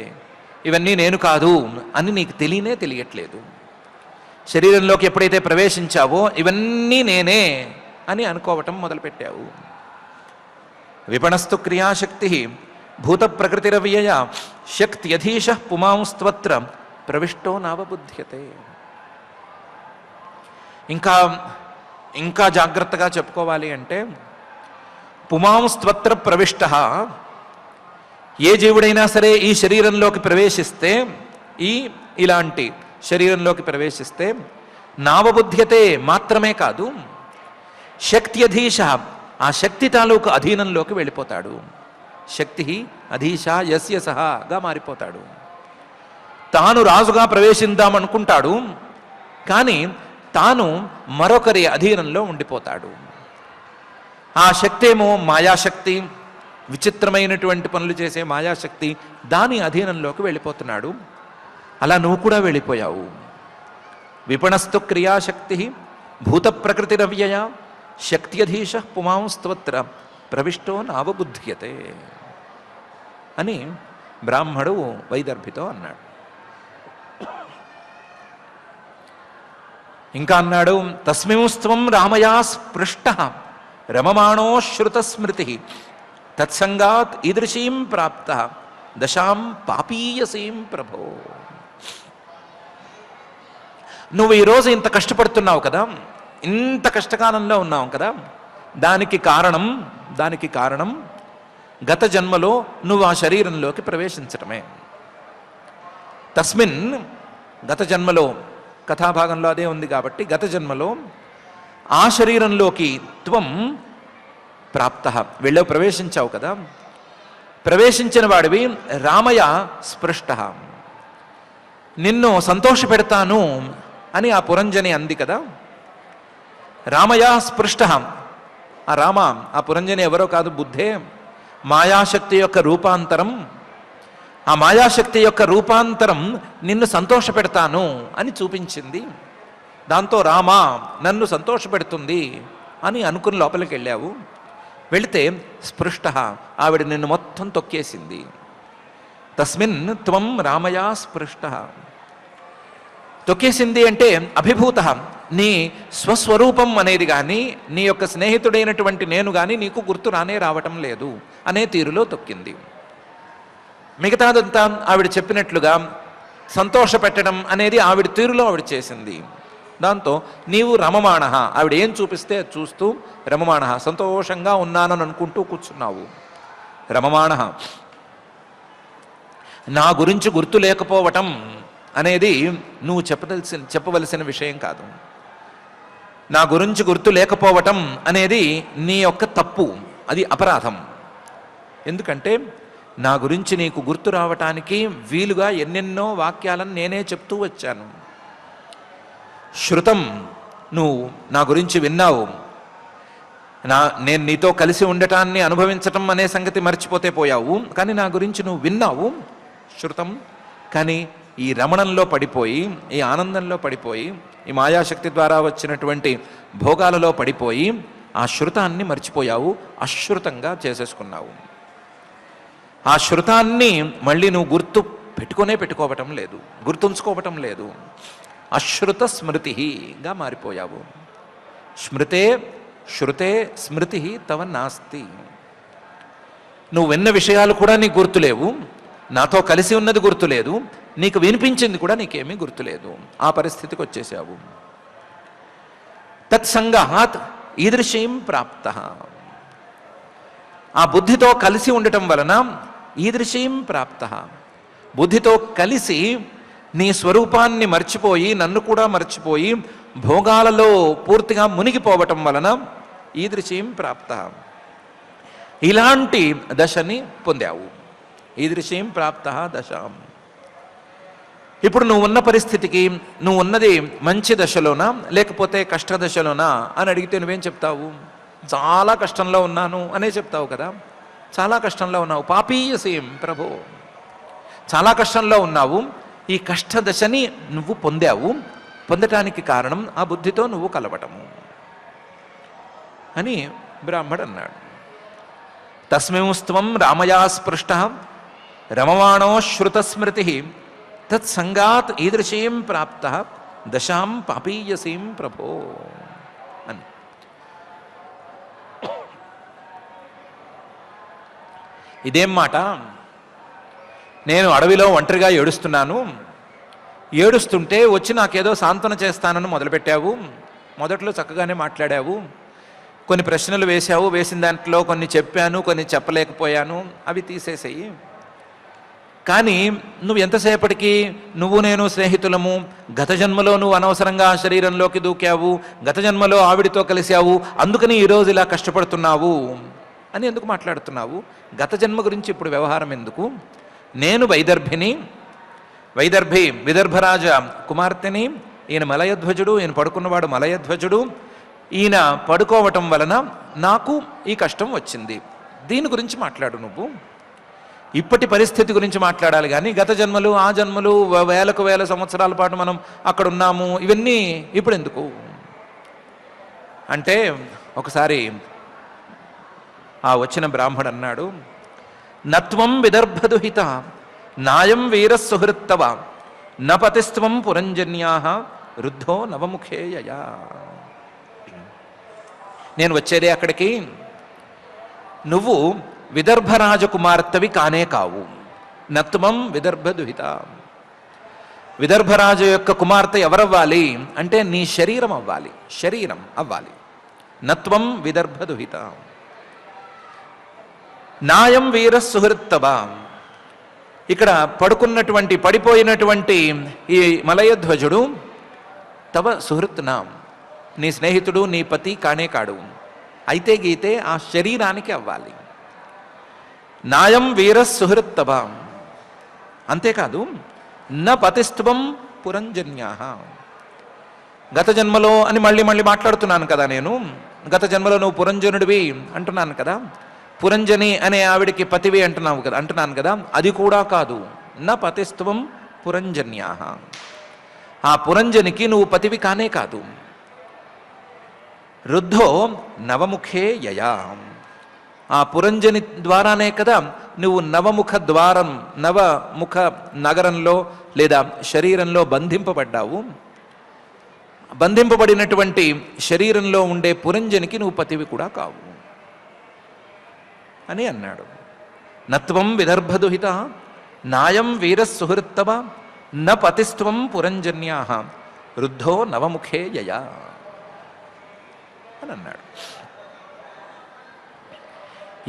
Speaker 1: ఇవన్నీ నేను కాదు అని నీకు తెలియట్లేదు. శరీరంలోకి ఎప్పుడైతే ప్రవేశించావో ఇవన్నీ నేనే అని అనుకోవటం మొదలుపెట్టావు. విపణస్తు క్రియాశక్తి భూత ప్రకృతిరవ్యయ శక్త్యధీశ పుమాంస్త్వత్ర ప్రవిష్టో నావబుద్ధ్యతే. ఇంకా జాగ్రత్తగా చెప్పుకోవాలి అంటే, పుమాంస్త్వత్ర ప్రవిష్ట, ఏ జీవుడైనా సరే ఈ శరీరంలోకి ప్రవేశిస్తే, ఇలాంటి శరీరంలోకి ప్రవేశిస్తే నావబుద్ధ్యతే మాత్రమే కాదు, శక్త్యధీశ, ఆ శక్తి తాలూకు అధీనంలోకి వెళ్ళిపోతాడు. శక్తి అధీశ యస్య సహగా మారిపోతాడు. తాను రాజుగా ప్రవేశిద్దామనుకుంటాడు, కానీ తాను మరొకరి అధీనంలో ఉండిపోతాడు. ఆ శక్తి ఏమో మాయాశక్తి, విచిత్రమైనటువంటి పనులు చేసే మాయాశక్తి, దాని అధీనంలోకి వెళ్ళిపోతున్నాడు. అలా నువ్వు కూడా వెళ్ళిపోయావు. విపణస్తు క్రియాశక్తి భూత ప్రకృతిరవ్యయ శక్త్యధీశ పుమాంస్త్వత్ర ప్రవిష్టో నావబుద్ధ్యతే అని బ్రాహ్మడు వైదర్భితో అన్నాడు. ఇంకా అన్నాడు, తస్మింస్త్వం రామయా స్పృష్ట రమమాణో శ్రుతస్మృతి తత్సంగాత్ ఈదృశీం ప్రాప్త దశాం పాపీయసీం ప్రభో. నువ్వు ఈరోజు ఇంత కష్టపడుతున్నావు కదా, ఇంత కష్టకాలంలో ఉన్నావు కదా, దానికి కారణం గత జన్మలో నువ్వు ఆ శరీరంలోకి ప్రవేశించటమే. తస్మిన్, గత జన్మలో, కథాభాగంలో అదే ఉంది కాబట్టి, గత జన్మలో ఆ శరీరంలోకి త్వం ప్రాప్త, వెళ్ళావు, ప్రవేశించావు కదా. ప్రవేశించిన వాడివి రామయ స్పృష్ట, నిన్ను సంతోషపెడతాను అని ఆ పురంజని అంది కదా. రామయ స్పృష్ట, ఆ రామ, ఆ పురంజని ఎవరో కాదు, బుద్ధే. మాయాశక్తి యొక్క రూపాంతరం, ఆ మాయాశక్తి యొక్క రూపాంతరం నిన్ను సంతోషపెడతాను అని చూపించింది. దాంతో రామ నన్ను సంతోషపెడుతుంది అని అనుకుని లోపలికి వెళ్ళావు. వెళితే స్పృష్ట, ఆవిడ నిన్ను మొత్తం తొక్కేసింది. తస్మిన్ త్వం రామయా స్పృష్ట, తొక్కేసింది అంటే అభిభూత, నీ స్వస్వరూపం అనేది కానీ, నీ యొక్క స్నేహితుడైనటువంటి నేను కానీ నీకు గుర్తు రావటం లేదు అనే తీరులో తొక్కింది. మిగతాదంతా ఆవిడ చెప్పినట్లుగా సంతోషపెట్టడం అనేది ఆవిడ తీరులో ఆవిడ చేసింది. దాంతో నీవు రమమాణ, ఆవిడ ఏం చూపిస్తే చూస్తూ రమమాణ, సంతోషంగా ఉన్నానని అనుకుంటూ కూర్చున్నావు. రమమాణ, నా గురించి గుర్తు లేకపోవటం అనేది నువ్వు చెప్పవలసిన విషయం కాదు. నా గురించి గుర్తు లేకపోవటం అనేది నీ యొక్క తప్పు, అది అపరాధం. ఎందుకంటే నా గురించి నీకు గుర్తు రావటానికి వీలుగా ఎన్నెన్నో వాక్యాలను నేనే చెప్తూ వచ్చాను. శృతం, నువ్వు నా గురించి విన్నావు. నేను నీతో కలిసి ఉండటాన్ని అనుభవించటం అనే సంగతి మర్చిపోతే పోయావు, కానీ నా గురించి నువ్వు విన్నావు. శృతం, కానీ ఈ రమణంలో పడిపోయి, ఈ ఆనందంలో పడిపోయి, ఈ మాయాశక్తి ద్వారా వచ్చినటువంటి భోగాలలో పడిపోయి ఆ శృతాన్ని మర్చిపోయావు, అశ్రుతంగా చేసేసుకున్నావు. ఆ శృతాన్ని మళ్ళీ నువ్వు గుర్తు పెట్టుకోవటం లేదు, గుర్తుంచుకోవటం లేదు. అశ్రుత స్మృతిగా మారిపోయావు. శృతే స్మృతి తవ నాస్తి. నువ్వు విన్న విషయాలు కూడా నీకు గుర్తులేవు, నాతో కలిసి ఉన్నది గుర్తులేదు, నీకు వినిపించింది కూడా నీకేమీ గుర్తులేదు. ఆ పరిస్థితికి వచ్చేసావు. తత్సంగాత్ ఈదృశీం ప్రాప్త, ఆ బుద్ధితో కలిసి ఉండటం వలన ఈదృశీం ప్రాప్త, బుద్ధితో కలిసి నీ స్వరూపాన్ని మర్చిపోయి, నన్ను కూడా మర్చిపోయి భోగాలలో పూర్తిగా మునిగిపోవటం వలన ఈదృశీం ప్రాప్త, ఇలాంటి దశని పొందావు. ఈదృశీం ప్రాప్త దశాం. ఇప్పుడు నువ్వు ఉన్న పరిస్థితికి నువ్వు ఉన్నది మంచి దశలోనా లేకపోతే కష్ట దశలోనా అని అడిగితే నువ్వేం చెప్తావు? చాలా కష్టంలో ఉన్నాను అనే చెప్తావు కదా. చాలా కష్టంలో ఉన్నావు. పాపీయసీం ప్రభో, చాలా కష్టంలో ఉన్నావు. ఈ కష్ట దశని నువ్వు పొందావు. పొందటానికి కారణం ఆ బుద్ధితో నువ్వు కలవటము అని బ్రాహ్మడు అన్నాడు. తస్మింస్త్వం రామయా స్పృష్ట రమవాణో శ్రుతస్మృతి తత్సంగాత్ ఈదృశీం ప్రాప్త దశాం పాపీయసీం ప్రభో అని. ఇదేం మాట? నేను అడవిలో ఒంటరిగా ఏడుస్తున్నాను, ఏడుస్తుంటే వచ్చి నాకేదో సాంత్వన చేస్తానని మొదలుపెట్టావు. మొదట్లో చక్కగానే మాట్లాడావు, కొన్ని ప్రశ్నలు వేశావు, వేసిన దాంట్లో కొన్ని చెప్పాను, కొన్ని చెప్పలేకపోయాను, అవి తీసేసేయి. కానీ నువ్వు ఎంతసేపటికి నువ్వు నేను స్నేహితులము, గత జన్మలో నువ్వు అనవసరంగా శరీరంలోకి దూకావు, గత జన్మలో ఆవిడితో కలిశావు, అందుకని ఈరోజు ఇలా కష్టపడుతున్నావు అని ఎందుకు మాట్లాడుతున్నావు? గత జన్మ గురించి ఇప్పుడు వ్యవహారం ఎందుకు? నేను వైదర్భిని, వైదర్భి విదర్భరాజ కుమార్తెని, ఈయన మలయధ్వజుడు, ఈయన పడుకున్నవాడు మలయధ్వజుడు. ఈయన పడుకోవటం వలన నాకు ఈ కష్టం వచ్చింది. దీని గురించి మాట్లాడు నువ్వు. ఇప్పటి పరిస్థితి గురించి మాట్లాడాలి కానీ గత జన్మలు ఆ జన్మలు వేలకు వేల సంవత్సరాల పాటు మనం అక్కడ ఉన్నాము ఇవన్నీ ఇప్పుడు ఎందుకు అంటే, ఒకసారి ఆ వచ్చిన బ్రాహ్మడు అన్నాడు, నత్వం విదర్భదుహిత నాయం వీరస్సుహృత్తవ నపతిస్త్వం పురంజన్యా రుద్ధో నవముఖేయయా. నేను వచ్చేదే అక్కడికి, నువ్వు విదర్భరాజకుమార్తెవి కానే కావు. నత్వం విదర్భదుహిత. విదర్భరాజు యొక్క కుమార్తె ఎవరవ్వాలి అంటే నీ శరీరం అవ్వాలి, శరీరం అవ్వాలి. నత్వం విదర్భదుహిత నాయం వీర సుహృత్తవ. ఇక్కడ పడుకున్నటువంటి పడిపోయినటువంటి ఈ మలయధ్వజుడు తవ సుహృత్నా, నీ స్నేహితుడు, నీ పతి కానే కాడు. అయితే గీతే ఆ శరీరానికి అవ్వాలి. నాయం వీర సుహృత్తవ. అంతేకాదు న పతిస్త్వం పురంజన్యా. గత జన్మలో అని మళ్ళీ మాట్లాడుతున్నాను కదా నేను. గత జన్మలో నువ్వు పురంజనుడివి అంటున్నాను కదా. పురంజని అనే ఆవిడికి పతివి అంటున్నాను కదా. అది కూడా కాదు. న పతిస్త్వం పురంజన్యా. ఆ పురంజనికి నువ్వు పతివి కానే కాదు. రుద్ధో నవముఖే యయా. ఆ పురంజని ద్వారానే కదా నువ్వు నవముఖ ద్వారం, నవముఖ నగరంలో లేదా శరీరంలో బంధింపబడ్డావు. బంధింపబడినటువంటి శరీరంలో ఉండే పురంజనికి నువ్వు పతివి కూడా కావు అని అన్నాడు. నత్వం విదర్భదుహిత నాయం వీరస్సుహృత్తవ న పతిస్త్వం పురంజన్యా రుద్ధో నవముఖే యయా అని అన్నాడు.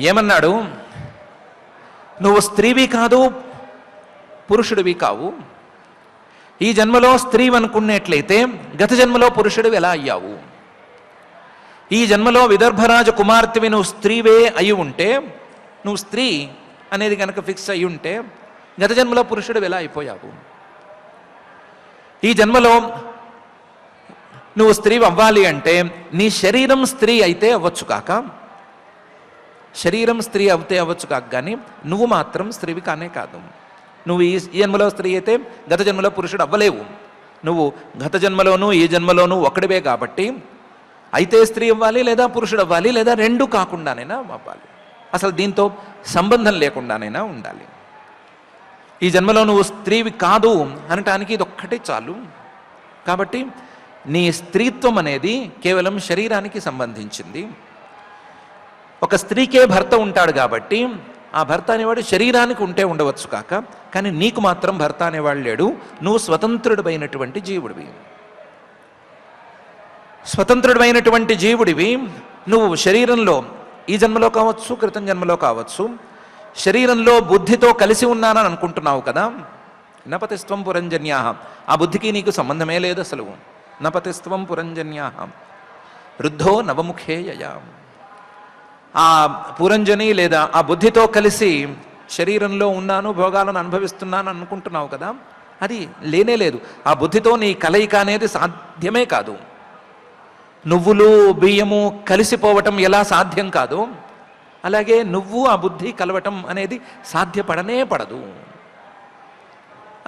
Speaker 1: ఏమన్నాడు? నువ్వు స్త్రీవి కాదు, పురుషుడివి కావు. ఈ జన్మలో స్త్రీవి అనుకున్నట్లయితే గత జన్మలో పురుషుడివి ఎలా అయ్యావు? ఈ జన్మలో విదర్భరాజ కుమార్తెవి నువ్వు స్త్రీవే అయి ఉంటే, నువ్వు స్త్రీ అనేది కనుక ఫిక్స్ అయి ఉంటే గత జన్మలో పురుషుడు ఎలా అయిపోయావు? ఈ జన్మలో నువ్వు స్త్రీ అవ్వాలి అంటే నీ శరీరం స్త్రీ అయితే అవ్వచ్చు కాక, శరీరం స్త్రీ అవుతే అవ్వచ్చు కాక, కానీ నువ్వు మాత్రం స్త్రీవి కానే కాదు. నువ్వు ఈ జన్మలో స్త్రీ అయితే గత జన్మలో పురుషుడు అవ్వలేవు. నువ్వు గత జన్మలోనూ ఈ జన్మలోనూ ఒకడివే కాబట్టి అయితే స్త్రీ అవ్వాలి లేదా పురుషుడు అవ్వాలి, లేదా రెండు కాకుండానైనా అవ్వాలి. అసలు దీంతో సంబంధం లేకుండానైనా ఉండాలి. ఈ జన్మలో నువ్వు స్త్రీవి కాదు అనటానికి ఇది ఒక్కటే చాలు. కాబట్టి నీ స్త్రీత్వం అనేది కేవలం శరీరానికి సంబంధించింది. ఒక స్త్రీకే భర్త ఉంటాడు కాబట్టి ఆ భర్త అనేవాడు శరీరానికి ఉంటే ఉండవచ్చు కాక, కానీ నీకు మాత్రం భర్త అనేవాడు లేడు. నువ్వు స్వతంత్రుడివైనటువంటి జీవుడివి. స్వతంత్రుడివైనటువంటి జీవుడివి. నువ్వు శరీరంలో ఈ జన్మలో కావచ్చు, క్రితం జన్మలో కావచ్చు, శరీరంలో బుద్ధితో కలిసి ఉన్నానని అనుకుంటున్నావు కదా. నపతిస్త్వం పురంజన్యా. ఆ బుద్ధికి నీకు సంబంధమే లేదు అసలు. నపతిస్త్వం పురంజన్యా వృద్ధో నవముఖే యయా. ఆ పురంజని లేదా ఆ బుద్ధితో కలిసి శరీరంలో ఉన్నాను, భోగాలను అనుభవిస్తున్నాను అనుకుంటున్నావు కదా, అది లేనే లేదు. ఆ బుద్ధితో నీ కలయిక అనేది సాధ్యమే కాదు. నువ్వులు బియ్యము కలిసిపోవటం ఎలా సాధ్యం కాదు, అలాగే నువ్వు ఆ బుద్ధి కలవటం అనేది సాధ్యపడనే పడదు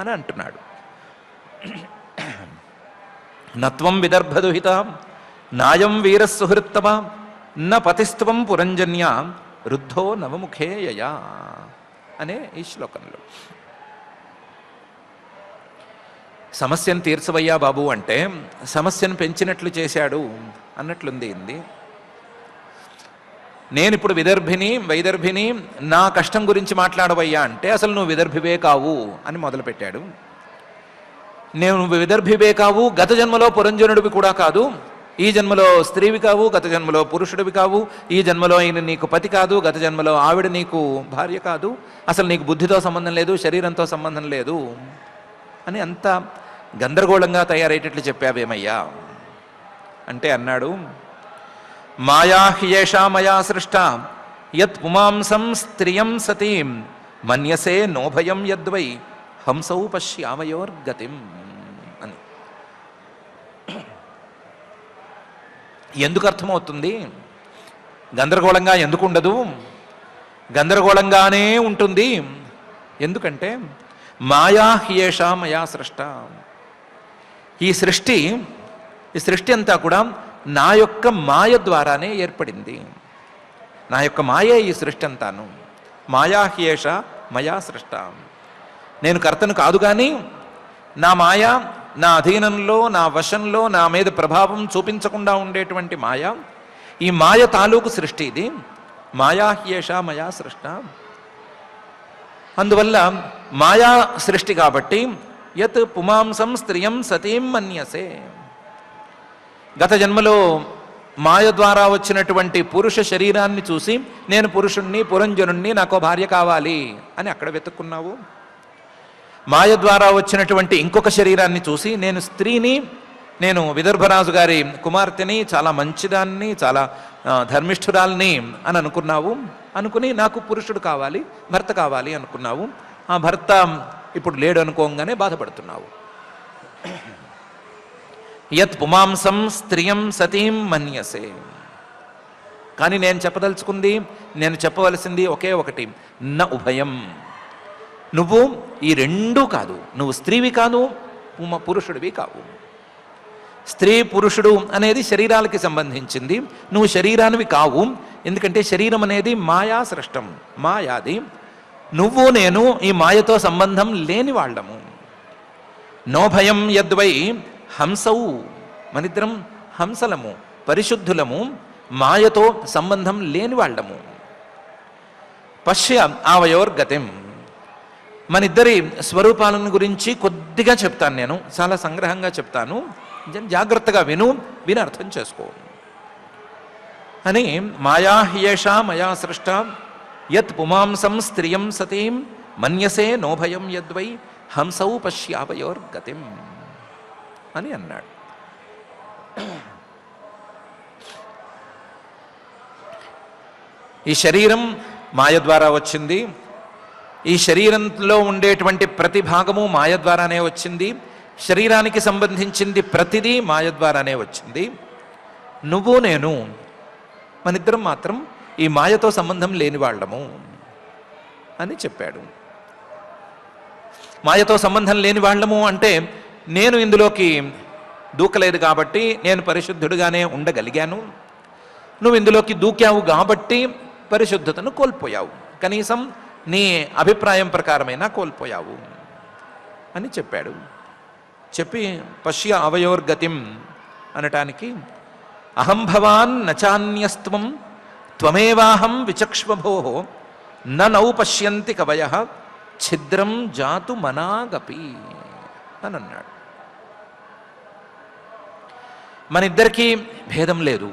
Speaker 1: అని అంటున్నాడు. నత్వం విదర్భదుహిత నాయం వీరస్సుహృత్తమ న పతిస్త్వం పురంజన్య రుద్ధో నవముఖే యయా అనే ఈ శ్లోకంలో. సమస్యను తీర్చవయ్యా బాబు అంటే సమస్యను పెంచినట్లు చేశాడు అన్నట్లుంది. నేనిప్పుడు విదర్భిని వైదర్భిని, నా కష్టం గురించి మాట్లాడవయ్యా అంటే అసలు నువ్వు విదర్భివే కావు అని మొదలుపెట్టాడు. నువ్వు విదర్భివే కావు, గత జన్మలో పురంజనుడివి కూడా కాదు, ఈ జన్మలో స్త్రీవి కావు, గత జన్మలో పురుషుడివి కావు, ఈ జన్మలో ఈయన నీకు పతి కాదు, గత జన్మలో ఆవిడ నీకు భార్య కాదు, అసలు నీకు బుద్ధితో సంబంధం లేదు, శరీరంతో సంబంధం లేదు అని అంత గందరగోళంగా తయారయ్యేటట్లు చెప్పావేమయ్యా అంటే అన్నాడు, మాయా హ్యేషా మయా సృష్ట యత్ పుమాంసం స్త్రియం సతీం మన్యసే నోభయం యద్వై హంసౌ పశ్యామయోర్గతిం అని. ఎందుకు అర్థమవుతుంది? గందరగోళంగా ఎందుకు ఉండదు? గందరగోళంగానే ఉంటుంది. ఎందుకంటే మాయా హ్యేషా మయా సృష్ట, ఈ సృష్టి అంతా కూడా నా యొక్క మాయ ద్వారానే ఏర్పడింది. నా యొక్క మాయే ఈ సృష్టి అంతాను. మాయా హ్యేష మయా సృష్ట. నేను కర్తను కాదు, కానీ నా మాయ నా అధీనంలో, నా వశంలో, నా మీద ప్రభావం చూపించకుండా ఉండేటువంటి మాయ, ఈ మాయ తాలూకు సృష్టి ఇది. మాయా హ్యేష మయా సృష్ట. అందువల్ల మాయా సృష్టి కాబట్టి యత్ పుమాంసం స్త్రియం సతీం మన్యసే, గత జన్మలో మాయ ద్వారా వచ్చినటువంటి పురుష శరీరాన్ని చూసి నేను పురుషుణ్ణి, పురంజనుణ్ణి, నాకు భార్య కావాలి అని అక్కడ వెతుక్కున్నావు. మాయ ద్వారా వచ్చినటువంటి ఇంకొక శరీరాన్ని చూసి నేను స్త్రీని, నేను విదర్భరాజు గారి కుమార్తెని, చాలా మంచిదాన్ని, చాలా ధర్మిష్ఠురాల్ని అని అనుకున్నావు. అనుకుని నాకు పురుషుడు కావాలి, భర్త కావాలి అనుకున్నావు. ఆ భర్త ఇప్పుడు లేడు అనుకోగానే బాధపడుతున్నావు. యత్ పుమాంసం స్త్రియం సతీం మన్యసే. కానీ నేను చెప్పదలుచుకుంది, నేను చెప్పవలసింది ఒకే ఒకటి, న ఉభయం. నువ్వు ఈ రెండూ కాదు. నువ్వు స్త్రీవి కాదు, పురుషుడివి కావు. స్త్రీ పురుషుడు అనేది శరీరాలకి సంబంధించింది, నువ్వు శరీరానివి కావు. ఎందుకంటే శరీరం అనేది మాయా సృష్టం, మాయాది. నువ్వు నేను ఈ మాయతో సంబంధం లేని వాళ్ళము. నోభయం యద్వై హంసౌ, మనిద్దరం హంసలము, పరిశుద్ధులము, మాయతో సంబంధం లేని వాళ్ళము. పశ్య ఆవయోర్గతిం. మనిద్దరి స్వరూపాలను గురించి కొద్దిగా చెప్తాను, నేను చాలా సంగ్రహంగా చెప్తాను, జాగ్రత్తగా విని అర్థం చేసుకో అని. మాయా హ్యేషా మయా సృష్ట యత్ పుమాంసం స్త్రియం సతీం మన్యసే నోభయం యద్వై హంసౌ పశ్యావయోర్గతిం అని అన్నాడు. ఈ శరీరం మాయ ద్వారా వచ్చింది. ఈ శరీరంలో ఉండేటువంటి ప్రతి భాగము మాయ ద్వారానే వచ్చింది. శరీరానికి సంబంధించింది ప్రతిదీ మాయ ద్వారానే వచ్చింది. నువ్వు నేను మనిద్దరం మాత్రం ఈ మాయతో సంబంధం లేని వాళ్ళము అని చెప్పాడు. మాయతో సంబంధం లేని వాళ్ళము అంటే నేను ఇందులోకి దూకలేదు కాబట్టి నేను పరిశుద్ధుడిగానే ఉండగలిగాను. నువ్వు ఇందులోకి దూకావు కాబట్టి పరిశుద్ధతను కోల్పోయావు, కనీసం నీ అభిప్రాయం ప్రకారమైనా కోల్పోయావు అని చెప్పాడు. చెప్పి పశ్య అవయోర్గతిం అనటానికి అహం భవాన్ నచాన్యస్త్వం త్వమేవాహం విచక్ష్వభో నౌ పశ్యంతి కవయః ఛిద్రం జాతు మనాగపి అని అన్నాడు. మన ఇద్దరికీ భేదం లేదు.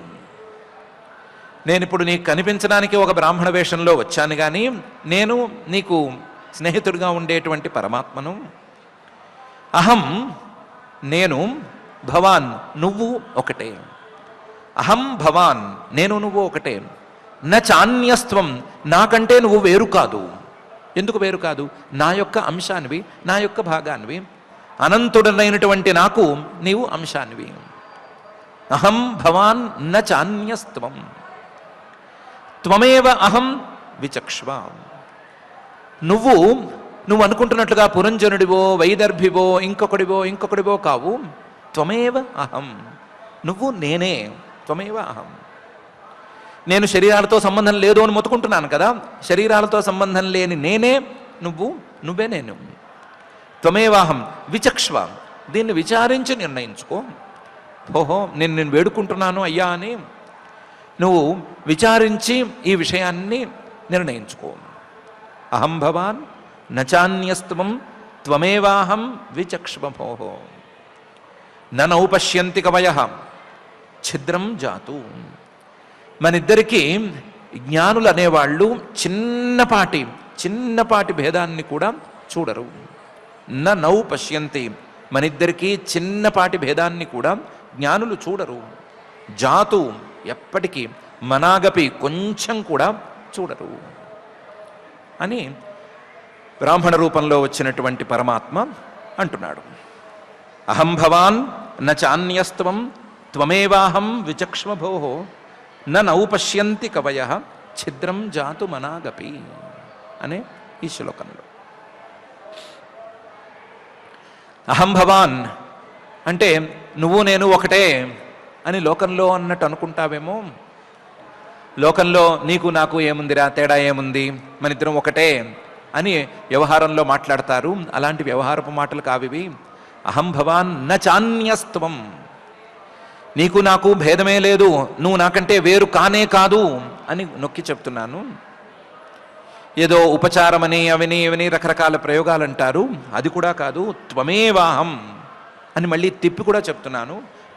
Speaker 1: నేను ఇప్పుడు నీకు కనిపించడానికి ఒక బ్రాహ్మణ వేషంలో వచ్చాను, కానీ నేను నీకు స్నేహితుడిగా ఉండేటువంటి పరమాత్మను. అహం నేను భవాన్ నువ్వు ఒకటే, అహం భవాన్ నేను నువ్వు ఒకటే, న చాన్యస్త్వం నాకంటే నువ్వు వేరు కాదు. ఎందుకు వేరు కాదు? నా యొక్క అంశానివి, నా యొక్క భాగానివి. అనంతుడనైనటువంటి నాకు నీవు అంశానివి. అహం భవాన్ న చాన్యస్త్వం త్వమేవ అహం విచక్ష్వ. నువ్వు అనుకుంటున్నట్లుగా పురంజనుడివో వైదర్భివో ఇంకొకడివో కావు. త్వమేవ అహం, నువ్వు నేనే. త్వమేవ అహం. నేను శరీరాలతో సంబంధం లేదు అని మొత్తుకుంటున్నాను కదా, శరీరాలతో సంబంధం లేని నేనే నువ్వే నేను. త్వమేవాహం విచక్ష్వ, దీన్ని విచారించి నిర్ణయించుకో. ఓహో నేను వేడుకుంటున్నాను అయ్యా అని నువ్వు విచారించి ఈ విషయాన్ని నిర్ణయించుకో. అహం భవాన్ నచాన్యస్త్వం త్వమేవాహం విచక్ష్వ భోహో నౌపశ్యంతి కవయః ఛిద్రం జాతు. మనిద్దరికీ జ్ఞానులు అనేవాళ్ళు చిన్నపాటి భేదాన్ని కూడా చూడరు. నౌ పశ్యంతి, మనిద్దరికీ చిన్నపాటి భేదాన్ని కూడా జ్ఞానులు చూడరు. జాతు ఎప్పటికీ, మనాగపి కొంచెం కూడా చూడరు అని బ్రాహ్మణ రూపంలో వచ్చినటువంటి పరమాత్మ అంటున్నాడు. అహం భవాన్ న చాన్యస్త్వం త్వమేవాహం విచక్ష్వ భోః నౌ పశ్యంతి కవయః ఛిద్రం జాతు మనాగపి అనే ఈ శ్లోకంలో. అహం భవాన్ అంటే నువ్వు నేను ఒకటే అని లోకంలో అన్నట్టు అనుకుంటావేమో. లోకంలో నీకు నాకు ఏముందిరా, తేడా ఏముంది, మనిద్దరం ఒకటే అని వ్యవహారంలో మాట్లాడతారు. అలాంటి వ్యవహారపు మాటలు కావివి. అహం భవాన్ న చాన్యస్త్వం, నీకు నాకు భేదమే లేదు, నువ్వు నాకంటే వేరు కానే కాదు అని నొక్కి చెప్తున్నాను. ఏదో ఉపచారమని అవని రకరకాల ప్రయోగాలు అంటారు, అది కూడా కాదు. త్వమేవాహం అని మళ్ళీ తిప్పి కూడా చెప్తున్నాను.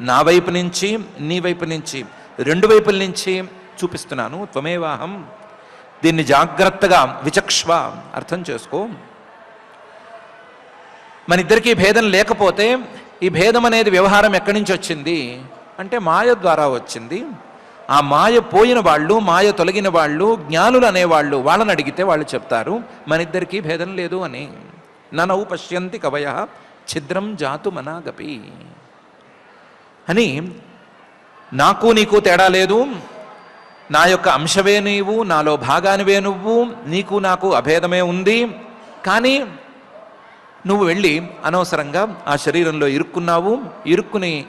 Speaker 1: నా వైపు నుంచి నీ వైపు నుంచి రెండు వైపుల నుంచి చూపిస్తున్నాను. త్వమేవాహం, దీన్ని జాగ్రత్తగా విచక్ష్వ అర్థం చేసుకో. మన ఇద్దరికీ భేదం లేకపోతే ఈ భేదం అనేది వ్యవహారం ఎక్కడి నుంచి వచ్చింది అంటే మాయ ద్వారా వచ్చింది. ఆ మాయ పోయిన వాళ్ళు, మాయ తొలగిన వాళ్ళు, జ్ఞానులు అనేవాళ్ళు, వాళ్ళని అడిగితే వాళ్ళు చెప్తారు మన ఇద్దరికీ భేదం లేదు అని. ననౌ పశ్యంతి కవయః ఛిద్రం జాతు మనాగపి అని. నాకు నీకు తేడా లేదు, నా యొక్క అంశవే నీవు, నాలో భాగానివే నువ్వు, నీకు నాకు అభేదమే ఉంది. కానీ నువ్వు వెళ్ళి అనవసరంగా ఆ శరీరంలో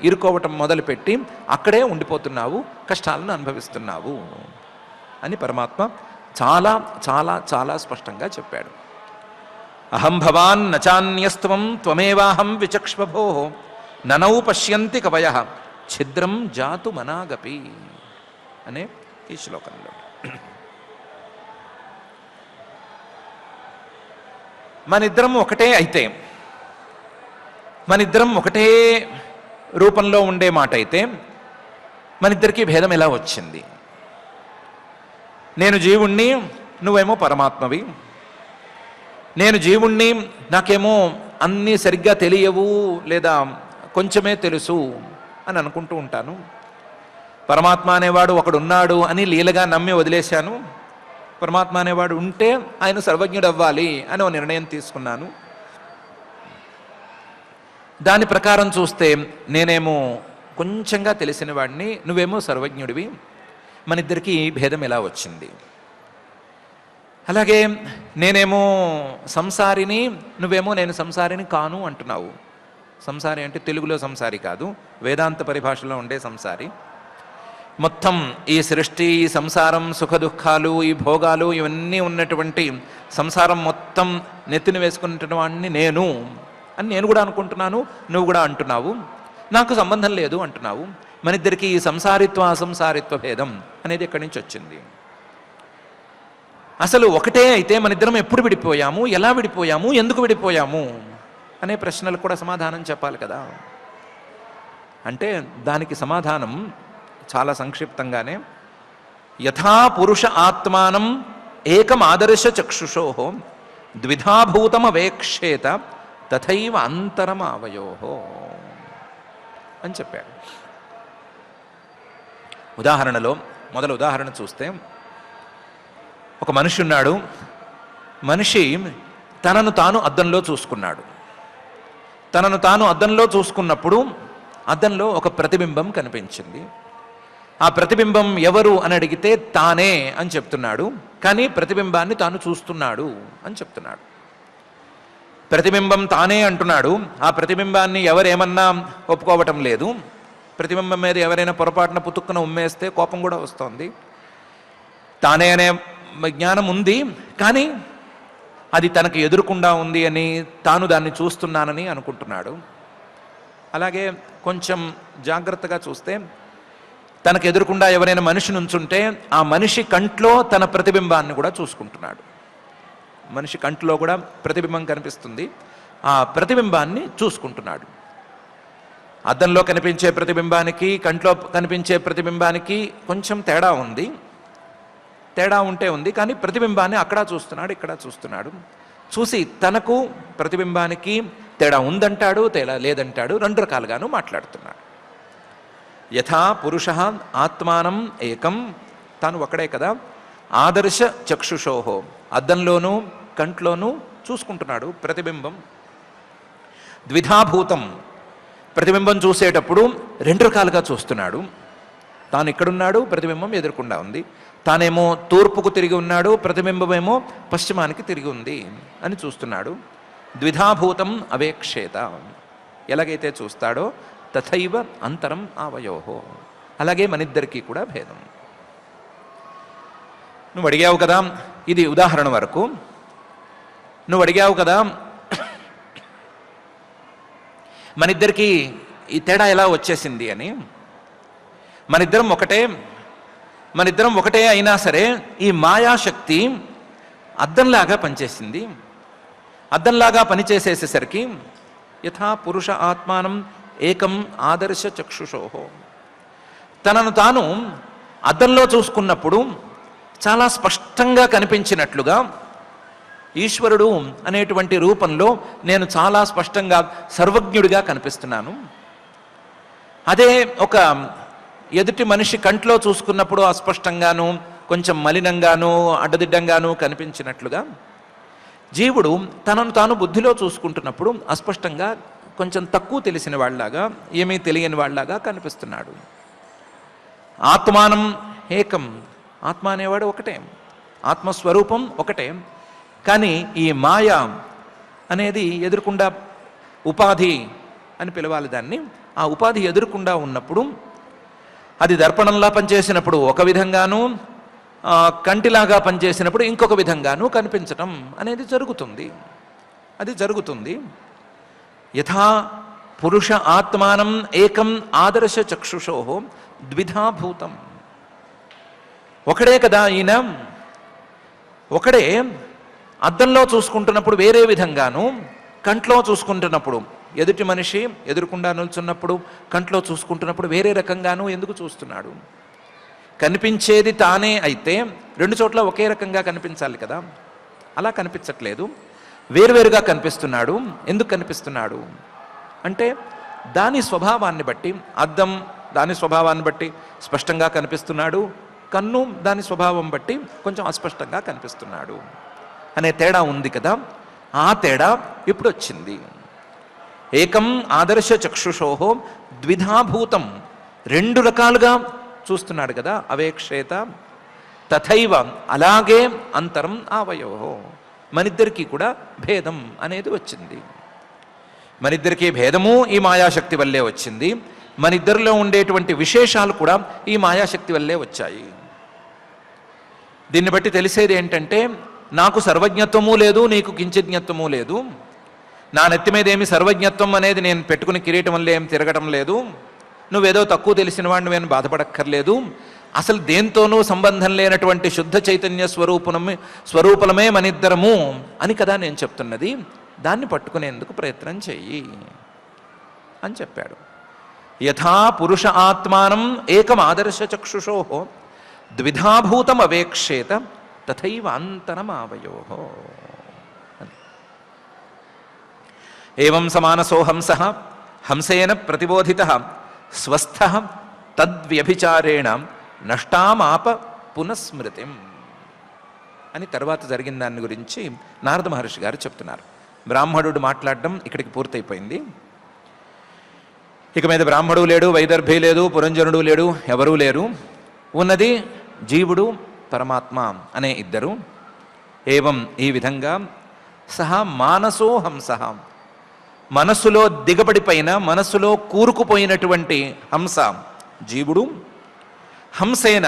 Speaker 1: ఇరుక్కోవటం మొదలుపెట్టి అక్కడే ఉండిపోతున్నావు, కష్టాలను అనుభవిస్తున్నావు అని పరమాత్మ చాలా చాలా చాలా స్పష్టంగా చెప్పాడు. అహం భవాన్ నచాన్యస్త్వం త్వమేవాహం విచక్ష్వ భోః ననౌ పశ్యంతి కవయః ఛిద్రం జాతు మనాగపి అనే ఈ శ్లోకంలో. మనిద్దరం ఒకటే అయితే, మనిద్దరం ఒకటే రూపంలో ఉండే మాట అయితే మనిద్దరికీ భేదం ఎలా వచ్చింది? నేను జీవుణ్ణి, నువ్వేమో పరమాత్మవి. నేను జీవుణ్ణి, నాకేమో అన్నీ సరిగ్గా తెలియవు లేదా కొంచెమే తెలుసు అని అనుకుంటూ ఉంటాను. పరమాత్మ అనేవాడు ఒకడున్నాడు అని లీలగా నమ్మి వదిలేశాను. పరమాత్మ అనేవాడు ఉంటే ఆయన సర్వజ్ఞుడు అవ్వాలి అని ఒక నిర్ణయం తీసుకున్నాను. దాని ప్రకారం చూస్తే నేనేమో కొంచెంగా తెలిసిన వాడిని, నువ్వేమో సర్వజ్ఞుడివి. మన ఇద్దరికీ భేదం ఎలా వచ్చింది? అలాగే నేనేమో సంసారిని, నువ్వేమో నేను సంసారిని కాను అంటున్నావు. సంసారి అంటే తెలుగులో సంసారి కాదు, వేదాంత పరిభాషలో ఉండే సంసారి. మొత్తం ఈ సృష్టి, ఈ సంసారం, సుఖ దుఃఖాలు, ఈ భోగాలు ఇవన్నీ ఉన్నటువంటి సంసారం మొత్తం నెత్తిన వేసుకున్నటువంటి వాడిని నేను అని నేను కూడా అనుకుంటున్నాను, నువ్వు కూడా అంటున్నావు. నాకు సంబంధం లేదు అంటున్నావు. మన ఇద్దరికి ఈ సంసారిత్వ అసంసారిత్వ భేదం అనేది ఎక్కడి నుంచి వచ్చింది? అసలు ఒకటే అయితే మన ఇద్దరం ఎప్పుడు విడిపోయాము, ఎలా విడిపోయాము, ఎందుకు విడిపోయాము అనే ప్రశ్నలకు కూడా సమాధానం చెప్పాలి కదా. అంటే దానికి సమాధానం చాలా సంక్షిప్తంగానే, యథా పురుష ఆత్మానం ఏకం ఆదర్శ చక్షుషో ద్విధాభూతమవేక్షేత తథైవ అంతరం ఆవయోః. అని చెప్పాడు. ఉదాహరణలో మొదలు ఉదాహరణ చూస్తే, ఒక మనిషి ఉన్నాడు. మనిషి తనను తాను అద్దంలో చూసుకున్నాడు. తనను తాను అద్దంలో చూసుకున్నప్పుడు అద్దంలో ఒక ప్రతిబింబం కనిపించింది. ఆ ప్రతిబింబం ఎవరు అని అడిగితే తానే అని చెప్తున్నాడు. కానీ ప్రతిబింబాన్ని తాను చూస్తున్నాడు అని చెప్తున్నాడు. ప్రతిబింబం తానే అంటున్నాడు. ఆ ప్రతిబింబాన్ని ఎవరేమన్నా ఒప్పుకోవటం లేదు. ప్రతిబింబం మీద ఎవరైనా పొరపాటున పుతుక్కున ఉమ్మేస్తే కోపం కూడా వస్తోంది. తానే అనే జ్ఞానం ఉంది, కానీ అది తనకు ఎదురుకుండా ఉంది అని, తాను దాన్ని చూస్తున్నానని అనుకుంటున్నాడు. అలాగే కొంచెం జాగ్రత్తగా చూస్తే, తనకు ఎదురుకుండా ఎవరైనా మనిషి నుంచుంటే ఆ మనిషి కంట్లో తన ప్రతిబింబాన్ని కూడా చూసుకుంటున్నాడు. మనిషి కంట్లో కూడా ప్రతిబింబం కనిపిస్తుంది. ఆ ప్రతిబింబాన్ని చూసుకుంటున్నాడు. అద్దంలో కనిపించే ప్రతిబింబానికి కంట్లో కనిపించే ప్రతిబింబానికి కొంచెం తేడా ఉంది. తేడా ఉంటే ఉంది, కానీ ప్రతిబింబాన్ని అక్కడ చూస్తున్నాడు, ఇక్కడ చూస్తున్నాడు. చూసి తనకు ప్రతిబింబానికి తేడా ఉందంటాడు, తేడా లేదంటాడు. రెండు రకాలుగాను మాట్లాడుతున్నాడు. యథా పురుష ఆత్మానం ఏకం, తాను ఒకడే కదా. ఆదర్శ చక్షుషోహో, అద్దంలోనూ కంట్లోనూ చూసుకుంటున్నాడు ప్రతిబింబం. ద్విధాభూతం, ప్రతిబింబం చూసేటప్పుడు రెండు రకాలుగా చూస్తున్నాడు. తాను ఇక్కడున్నాడు, ప్రతిబింబం ఎదుర్కొండా ఉంది. తానేమో తూర్పుకు తిరిగి ఉన్నాడు, ప్రతిబింబమేమో పశ్చిమానికి తిరిగి ఉంది అని చూస్తున్నాడు. ద్విధాభూతం అవేక్షేత, ఎలాగైతే చూస్తాడో తథైవ అంతరం ఆవయోహో, అలాగే మనిద్దరికీ కూడా భేదం. నువ్వు అడిగావు కదా, ఇది ఉదాహరణ వరకు. నువ్వు అడిగావు కదా మనిద్దరికీ ఈ తేడా ఎలా వచ్చేసింది అని. మనిద్దరం ఒకటే అయినా సరే ఈ మాయాశక్తి అద్దంలాగా పనిచేసింది. అద్దంలాగా పనిచేసేసేసరికి యథా పురుష ఆత్మానం ఏకం ఆదర్శ చక్షుషోహో, తనను తాను అద్దంలో చూసుకున్నప్పుడు చాలా స్పష్టంగా కనిపించినట్లుగా ఈశ్వరుడు అనేటువంటి రూపంలో నేను చాలా స్పష్టంగా సర్వజ్ఞుడిగా కనిపిస్తున్నాను. అదే ఒక ఎదుటి మనిషి కంట్లో చూసుకున్నప్పుడు అస్పష్టంగాను, కొంచెం మలినంగాను, అడ్డదిడ్డంగాను కనిపించినట్లుగా జీవుడు తనను తాను బుద్ధిలో చూసుకుంటున్నప్పుడు అస్పష్టంగా, కొంచెం తక్కువ తెలిసిన వాళ్ళలాగా, ఏమీ తెలియని వాళ్ళలాగా కనిపిస్తున్నాడు. ఆత్మానం ఏకం, ఆత్మ అనేవాడు ఒకటే, ఆత్మస్వరూపం ఒకటే. కానీ ఈ మాయ అనేది ఎదురుకుండా ఉపాధి అని పిలవాలి దాన్ని. ఆ ఉపాధి ఎదురుకుండా ఉన్నప్పుడు అది దర్పణంలా పనిచేసినప్పుడు ఒక విధంగాను, కంటిలాగా పనిచేసినప్పుడు ఇంకొక విధంగాను కనిపించటం అనేది జరుగుతుంది. అది జరుగుతుంది. యథా పురుష ఆత్మానం ఏకం ఆదర్శ చక్షుషోహో ద్విధాభూతం, ఒకడే కదా ఈయన. ఒకడే అద్దంలో చూసుకుంటున్నప్పుడు వేరే విధంగాను, కంట్లో చూసుకుంటున్నప్పుడు, ఎదుటి మనిషి ఎదురుకుండా నిల్చున్నప్పుడు కంట్లో చూసుకుంటున్నప్పుడు వేరే రకంగాను ఎందుకు చూస్తున్నాడు? కనిపించేది తానే అయితే రెండు చోట్ల ఒకే రకంగా కనిపించాలి కదా. అలా కనిపించట్లేదు, వేరువేరుగా కనిపిస్తున్నాడు. ఎందుకు కనిపిస్తున్నాడు అంటే దాని స్వభావాన్ని బట్టి, అద్దం దాని స్వభావాన్ని బట్టి స్పష్టంగా కనిపిస్తున్నాడు, కన్ను దాని స్వభావం బట్టి కొంచెం అస్పష్టంగా కనిపిస్తున్నాడు అనే తేడా ఉంది కదా. ఆ తేడా ఇప్పుడు వచ్చింది. ఏకం ఆదర్శ చక్షుషోహో ద్విధాభూతం, రెండు రకాలుగా చూస్తున్నాడు కదా. అవేక్షేత తథైవ, అలాగే అంతరం ఆవయోహో, మనిద్దరికీ కూడా భేదం అనేది వచ్చింది. మనిద్దరికీ భేదము ఈ మాయాశక్తి వల్లే వచ్చింది. మనిద్దరిలో ఉండేటువంటి విశేషాలు కూడా ఈ మాయాశక్తి వల్లే వచ్చాయి. దీన్ని బట్టి తెలిసేది ఏంటంటే, నాకు సర్వజ్ఞత్వము లేదు, నీకు కించిజ్ఞత్వము లేదు. నా నెత్తి మీద ఏమి సర్వజ్ఞత్వం అనేది నేను పెట్టుకుని కిరీటం వల్ల ఏం తిరగటం లేదు. నువ్వేదో తక్కువ తెలిసిన వాడిని నేను బాధపడక్కర్లేదు. అసలు దేంతోనూ సంబంధం లేనటువంటి శుద్ధ చైతన్య స్వరూపలమే మనిద్దరము అని కదా నేను చెప్తున్నది. దాన్ని పట్టుకునేందుకు ప్రయత్నం చెయ్యి అని చెప్పాడు. యథా పురుష ఆత్మానం ఏకం ఆదర్శ చక్షుషోహో ద్విధాభూతం అవేక్షేత తథైవ అంతరమావయోహో. ఏవం సమానసో హంసః హంసేన ప్రతిబోధితః స్వస్థ తద్వ్యభిచారేణ నష్టామాప పునఃస్మృతిం అని తర్వాత జరిగిన దాని గురించి నారద మహర్షి గారు చెప్తున్నారు. బ్రాహ్మణుడు మాట్లాడడం ఇక్కడికి పూర్తయిపోయింది. ఇక మీద బ్రాహ్మడు లేడు, వైదర్భి లేదు, పురంజనుడు లేడు, ఎవరూ లేరు. ఉన్నది జీవుడు, పరమాత్మ అనే ఇద్దరు. ఏవం ఈ విధంగా సహా మానసో హంస, మనసులో దిగబడిపోయిన, మనసులో కూరుకుపోయినటువంటి హంస జీవుడు, హంసేన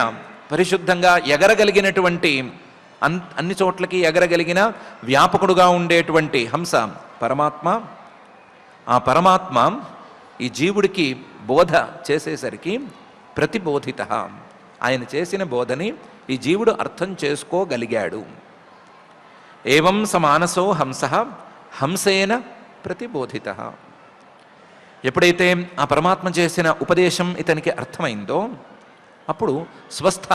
Speaker 1: పరిశుద్ధంగా ఎగరగలిగినటువంటి అన్ని చోట్లకి ఎగరగలిగిన వ్యాపకుడుగా ఉండేటువంటి హంస పరమాత్మ. ఆ పరమాత్మ ఈ జీవుడికి బోధ చేసేసరికి ప్రతిబోధిత, ఆయన చేసిన బోధని ఈ జీవుడు అర్థం చేసుకోగలిగాడు. ఏవం సమానసో హంస హంసేన ప్రతిబోధిత. ఎప్పుడైతే ఆ పరమాత్మ చేసిన ఉపదేశం ఇతనికి అర్థమైందో అప్పుడు స్వస్థ,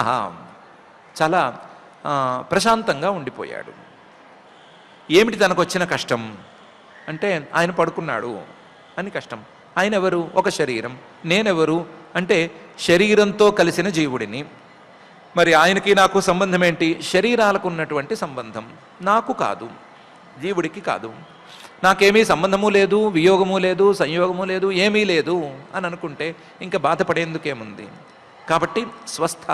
Speaker 1: చాలా ప్రశాంతంగా ఉండిపోయాడు. ఏమిటి తనకు వచ్చిన కష్టం అంటే ఆయన పడుకున్నాడు అని కష్టం. ఆయన ఎవరు? ఒక శరీరం. నేనెవరు అంటే శరీరంతో కలిసిన జీవుడిని. మరి ఆయనకి నాకు సంబంధం ఏంటి? శరీరాలకు ఉన్నటువంటి సంబంధం. నాకు కాదు, జీవుడికి కాదు. నాకేమీ సంబంధము లేదు, వియోగము లేదు, సంయోగము లేదు, ఏమీ లేదు అని అనుకుంటే ఇంకా బాధపడేందుకేముంది? కాబట్టి స్వస్థ,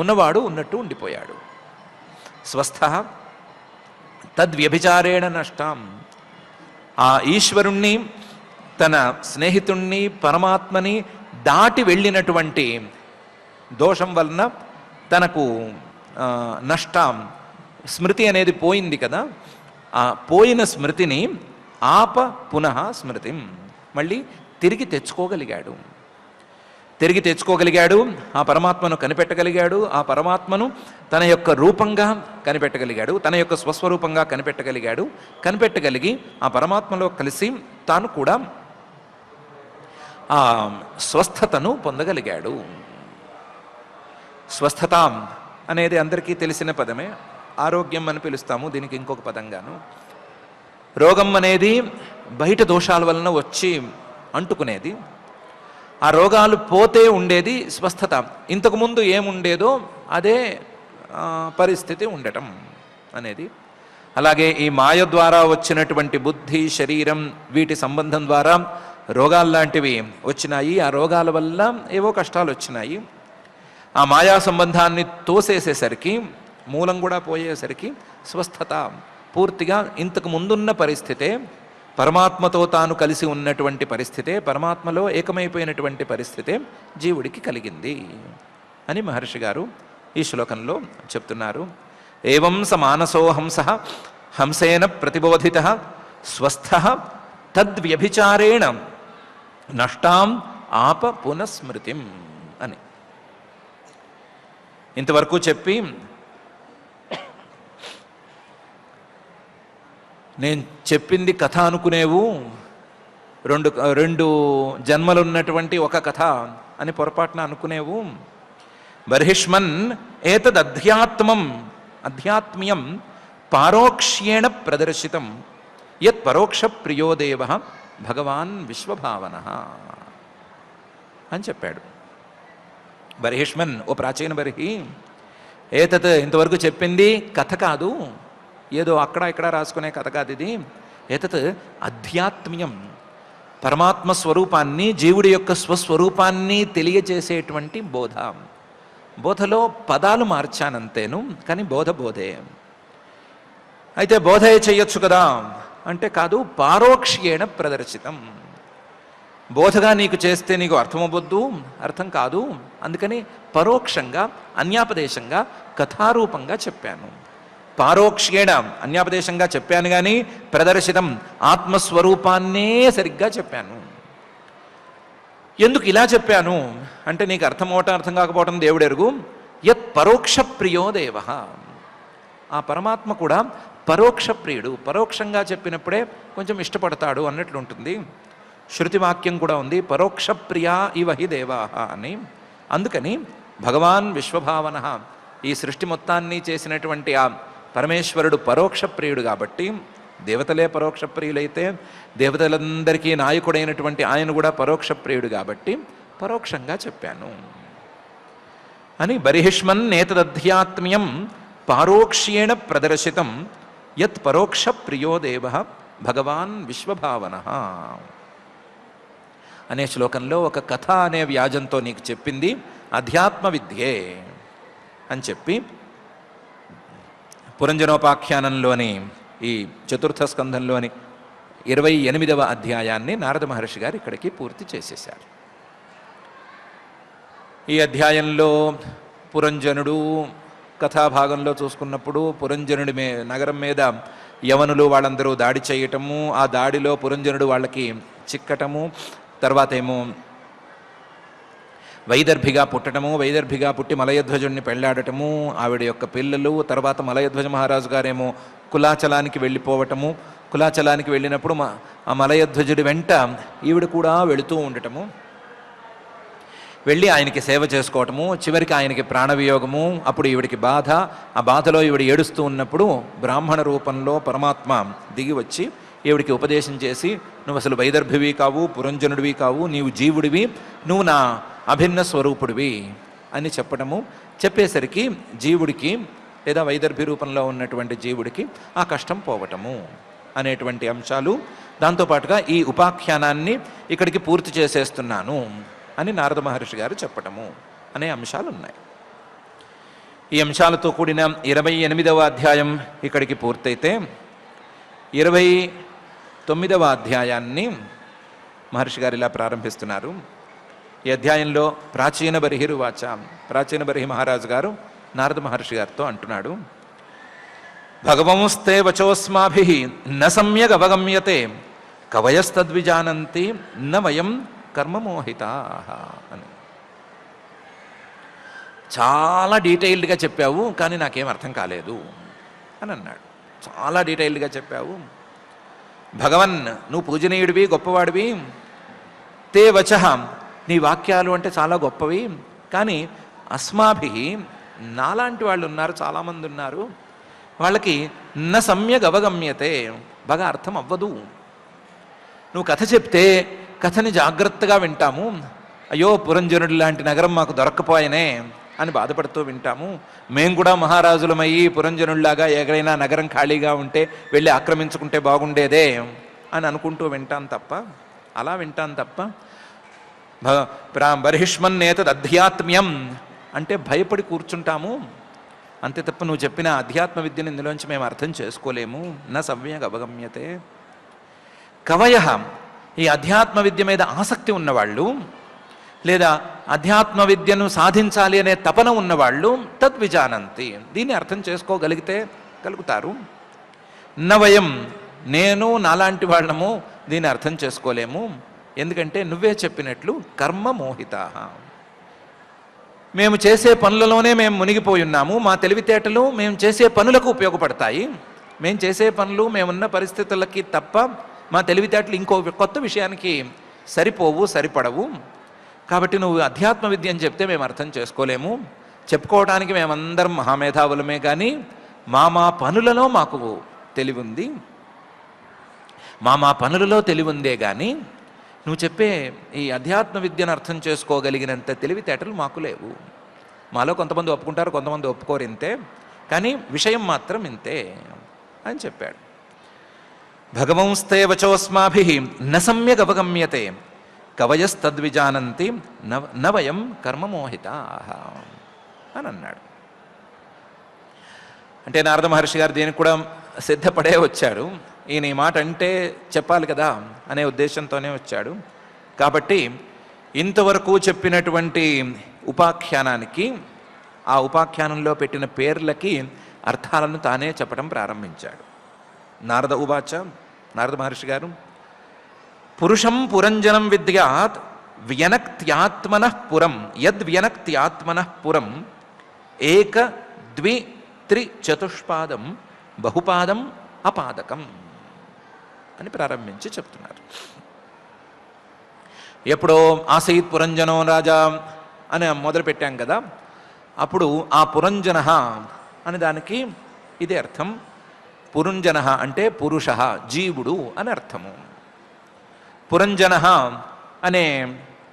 Speaker 1: ఉన్నవాడు ఉన్నట్టు ఉండిపోయాడు. స్వస్థ తద్వ్యభిచారేణ నష్టం. ఆ ఈశ్వరుణ్ణి, తన స్నేహితుణ్ణి, పరమాత్మని దాటి వెళ్ళినటువంటి దోషం వలన తనకు నష్టం, స్మృతి అనేది పోయింది కదా. ఆ పోయిన స్మృతిని ఆప పునః స్మృతిం, మళ్ళీ తిరిగి తెచ్చుకోగలిగాడు. తిరిగి తెచ్చుకోగలిగాడు, ఆ పరమాత్మను కనిపెట్టగలిగాడు, ఆ పరమాత్మను తన యొక్క రూపంగా కనిపెట్టగలిగాడు, తన యొక్క స్వస్వరూపంగా కనిపెట్టగలిగాడు. కనిపెట్టగలిగి ఆ పరమాత్మలో కలిసి తాను కూడా ఆ స్వస్థతను పొందగలిగాడు. స్వస్థత అనేది అందరికీ తెలిసిన పదమే. ఆరోగ్యం అని పిలుస్తాము దీనికి ఇంకొక పదంగాను. రోగం అనేది బయట దోషాల వలన వచ్చి అంటుకునేది. ఆ రోగాలు పోతే ఉండేది స్వస్థత. ఇంతకుముందు ఏముండేదో అదే పరిస్థితి ఉండటం అనేది. అలాగే ఈ మాయ ద్వారా వచ్చినటువంటి బుద్ధి, శరీరం, వీటి సంబంధం ద్వారా రోగాలు లాంటివి వచ్చినాయి. ఆ రోగాల వల్ల ఏవో కష్టాలు వచ్చినాయి. ఆ మాయా సంబంధాన్ని తోసేసేసరికి, మూలం కూడా పోయేసరికి స్వస్థత పూర్తిగా ఇంతకు ముందున్న పరిస్థితే, పరమాత్మతో తాను కలిసి ఉన్నటువంటి పరిస్థితే, పరమాత్మలో ఏకమైపోయినటువంటి పరిస్థితే జీవుడికి కలిగింది అని మహర్షి గారు ఈ శ్లోకంలో చెప్తున్నారు. ఏవం సమానసో హంస హంసేన ప్రతిబోధిత స్వస్థ తద్వ్యభిచారేణ నష్టాం ఆప పునఃస్మృతిం అని ఇంతవరకు చెప్పి, నేను చెప్పింది కథ అనుకునేవు, రెండు జన్మలున్నటువంటి ఒక కథ అని పొరపాటున అనుకునేవు. బర్హిష్మన్ అధ్యాత్మ్యం పారోక్ష్యేణ ప్రదర్శితం యత్ పరోక్ష ప్రియోదేవ భగవాన్ విశ్వభావన అని చెప్పాడు. బర్హిష్మన్, ఓ ప్రాచీన బర్హి, ఏతత్ ఇంతవరకు చెప్పింది కథ కాదు, ఏదో అక్కడ ఇక్కడ రాసుకునే కథ కాదు ఇది. ఏతత్ అధ్యాత్మ్యం, పరమాత్మ స్వరూపాన్ని, జీవుడి యొక్క స్వస్వరూపాన్ని తెలియజేసేటువంటి బోధ. బోధలో పదాలు మార్చానంతేను, కానీ బోధ బోధే. అయితే బోధే చెయ్యొచ్చు కదా అంటే కాదు, పారోక్ష్యేణ ప్రదర్శితం. బోధగా నీకు చేస్తే నీకు అర్థమవద్దు, అర్థం కాదు. అందుకని పరోక్షంగా, అన్యాపదేశంగా, కథారూపంగా చెప్పాను. పారోక్ష్యేణ అన్యాపదేశంగా చెప్పాను, కానీ ప్రదర్శితం ఆత్మస్వరూపాన్నే సరిగ్గా చెప్పాను. ఎందుకు ఇలా చెప్పాను అంటే, నీకు అర్థమవటం అర్థం కాకపోవటం దేవుడెరుగు. యత్ పరోక్ష ప్రియో దేవ, ఆ పరమాత్మ కూడా పరోక్ష ప్రియుడు. పరోక్షంగా చెప్పినప్పుడే కొంచెం ఇష్టపడతాడు అన్నట్లుంటుంది. శృతి వాక్యం కూడా ఉంది, పరోక్ష ప్రియా ఇవ హి దేవాః అని. అందుకని భగవాన్ విశ్వభావన, ఈ సృష్టి మొత్తాన్ని చేసినటువంటి ఆ పరమేశ్వరుడు పరోక్ష ప్రియుడు కాబట్టి, దేవతలే పరోక్ష ప్రియులైతే దేవతలందరికీ నాయకుడైనటువంటి ఆయన కూడా పరోక్ష ప్రియుడు కాబట్టి పరోక్షంగా చెప్పాను అని. బరిహిష్మన్ నేతదధ్యాత్మ్యం పారోక్ష్యేణ ప్రదర్శితం యత్ పరోక్ష ప్రియో దేవ భగవాన్ విశ్వభావన అనే శ్లోకంలో ఒక కథ అనే వ్యాజంతో నీకు చెప్పింది అధ్యాత్మ విద్యే అని చెప్పి పురంజనోపాఖ్యానంలోని ఈ చతుర్థ స్కంధంలోని 28వ అధ్యాయాన్ని నారద మహర్షి గారు ఇక్కడికి పూర్తి చేసేశారు. ఈ అధ్యాయంలో పురంజనుడు కథాభాగంలో చూసుకున్నప్పుడు పురంజనుడి నగరం మీద యవనులు వాళ్ళందరూ దాడి చేయటము, ఆ దాడిలో పురంజనుడు వాళ్ళకి చిక్కటము, తర్వాత ఏమో వైదర్భిగా పుట్టడము, వైదర్భిగా పుట్టి మలయధ్వజుడిని పెళ్లాడటము, ఆవిడ యొక్క పిల్లలు, తర్వాత మలయధ్వజ మహారాజు గారేమో కులాచలానికి వెళ్ళిపోవటము, కులాచలానికి వెళ్ళినప్పుడు ఆ మలయధ్వజుడి వెంట ఈవిడ కూడా వెళుతూ ఉండటము, వెళ్ళి ఆయనకి సేవ చేసుకోవటము, చివరికి ఆయనకి ప్రాణవియోగము, అప్పుడు ఈవిడికి బాధ, ఆ బాధలో ఈవిడ ఏడుస్తూ ఉన్నప్పుడు బ్రాహ్మణ రూపంలో పరమాత్మ దిగి వచ్చి ఈవిడికి ఉపదేశం చేసి, నువ్వు అసలు వైదర్భివి కావు, పురంజనుడివి కావు, నీవు జీవుడివి, నువ్వు నా అభిన్న స్వరూపుడివి అని చెప్పడము, చెప్పేసరికి జీవుడికి లేదా వైదర్భి రూపంలో ఉన్నటువంటి జీవుడికి ఆ కష్టం పోవటము అనేటువంటి అంశాలు, దాంతోపాటుగా ఈ ఉపాఖ్యానాన్ని ఇక్కడికి పూర్తి చేసేస్తున్నాను అని నారద మహర్షి గారు చెప్పటము అనే అంశాలు ఉన్నాయి. ఈ అంశాలతో కూడిన 28వ అధ్యాయం ఇక్కడికి పూర్తయితే 29వ అధ్యాయాన్ని మహర్షి గారు ఇలా ప్రారంభిస్తున్నారు. ఈ అధ్యాయంలో ప్రాచీన బర్హిరువాచ, ప్రాచీన బర్హి మహారాజు గారు నారద మహర్షి గారితో అంటున్నాడు, భగవంస్తే వచోస్మాభి న సమ్యగ్ అవగమ్యతే కవయస్తద్విజానంతి న వయం కర్మమోహితా అని. చాలా డీటెయిల్డ్గా చెప్పావు, కానీ నాకేం అర్థం కాలేదు అని అన్నాడు. చాలా డీటెయిల్డ్గా చెప్పావు, భగవన్ నువ్వు పూజనీయుడివి, గొప్పవాడివి, తే వచ నీ వాక్యాలు అంటే చాలా గొప్పవి, కానీ అస్మాభి నాలాంటి వాళ్ళు ఉన్నారు, చాలామంది ఉన్నారు, వాళ్ళకి న సమ్యగ్ అవగమ్యతే బాగా అర్థం అవ్వదు. నువ్వు కథ చెప్తే కథని జాగ్రత్తగా వింటాము, అయ్యో పురంజనుడి లాంటి నగరం మాకు దొరక్కపోయనే అని బాధపడుతూ వింటాము, మేము కూడా మహారాజులమయ్యి పురంజనుడిలాగా ఎక్కడైనా నగరం ఖాళీగా ఉంటే వెళ్ళి ఆక్రమించుకుంటే బాగుండేదే అని అనుకుంటూ వింటాను తప్ప, అలా వింటాను తప్ప బర్హిష్మన్నేతద్ అధ్యాత్మ్యం అంటే భయపడి కూర్చుంటాము అంతే తప్ప నువ్వు చెప్పిన అధ్యాత్మ విద్యను ఇందులోంచి మేము అర్థం చేసుకోలేము. నా సమ్యగ్ అవగమ్యతే. కవయ ఈ అధ్యాత్మ విద్య మీద ఆసక్తి ఉన్నవాళ్ళు లేదా అధ్యాత్మ విద్యను సాధించాలి అనే తపన ఉన్నవాళ్ళు తద్విజానంతి దీన్ని అర్థం కలుగుతారు. నవయం నేను నాలాంటి వాళ్ళము దీన్ని అర్థం చేసుకోలేము, ఎందుకంటే నువ్వే చెప్పినట్లు కర్మ మోహితా, మేము చేసే పనులలోనే మేము మునిగిపోయి ఉన్నాము, మా తెలివితేటలు మేము చేసే పనులకు ఉపయోగపడతాయి, మేము చేసే పనులు మేమున్న పరిస్థితులకి తప్ప మా తెలివితేటలు ఇంకో కొత్త విషయానికి సరిపడవు, కాబట్టి నువ్వు అధ్యాత్మ విద్య అని చెప్తే మేము అర్థం చేసుకోలేము, చెప్పుకోవడానికి మేమందరం మహామేధావులమే కానీ మా పనులలో మాకు తెలివి ఉంది, మా పనులలో తెలివి ఉందే కానీ నువ్వు చెప్పే ఈ అధ్యాత్మ విద్యను అర్థం చేసుకోగలిగినంత తెలివితేటలు మాకు లేవు. మాలో కొంతమంది ఒప్పుకుంటారు, కొంతమంది ఒప్పుకోరు, ఇంతే, కానీ విషయం మాత్రం ఇంతే అని చెప్పాడు. భగవంస్తే వచోస్మాభి న సమ్యగ్ అవగమ్యతే కవయస్తద్విజానంతి న వయం కర్మమోహితా అని అన్నాడు. అంటే నారద మహర్షి గారు దీనికి కూడా సిద్ధపడే వచ్చాడు. ఈయన ఈ మాట అంటే చెప్పాలి కదా అనే ఉద్దేశంతోనే వచ్చాడు. కాబట్టి ఇంతవరకు చెప్పినటువంటి ఉపాఖ్యానానికి ఆ ఉపాఖ్యానంలో పెట్టిన పేర్లకి అర్థాలను తానే చెప్పడం ప్రారంభించాడు. నారద ఉవాచ, నారద మహర్షి గారు, పురుషం పురంజనం విద్యాత్ వ్యనక్త్యాత్మనః పురం యద్వ్యనక్త్యాత్మనః పురం ఏక ద్వి త్రి చతుష్పాదం బహుపాదం అపాదకం అని ప్రారంభించి చెప్తున్నారు. ఎప్పుడో ఆసీత్ పురంజనో రాజా అని మొదలుపెట్టాం కదా, అప్పుడు ఆ పురంజన అని దానికి ఇదే అర్థం. పురంజన అంటే పురుష, జీవుడు అని అర్థము. పురంజన అనే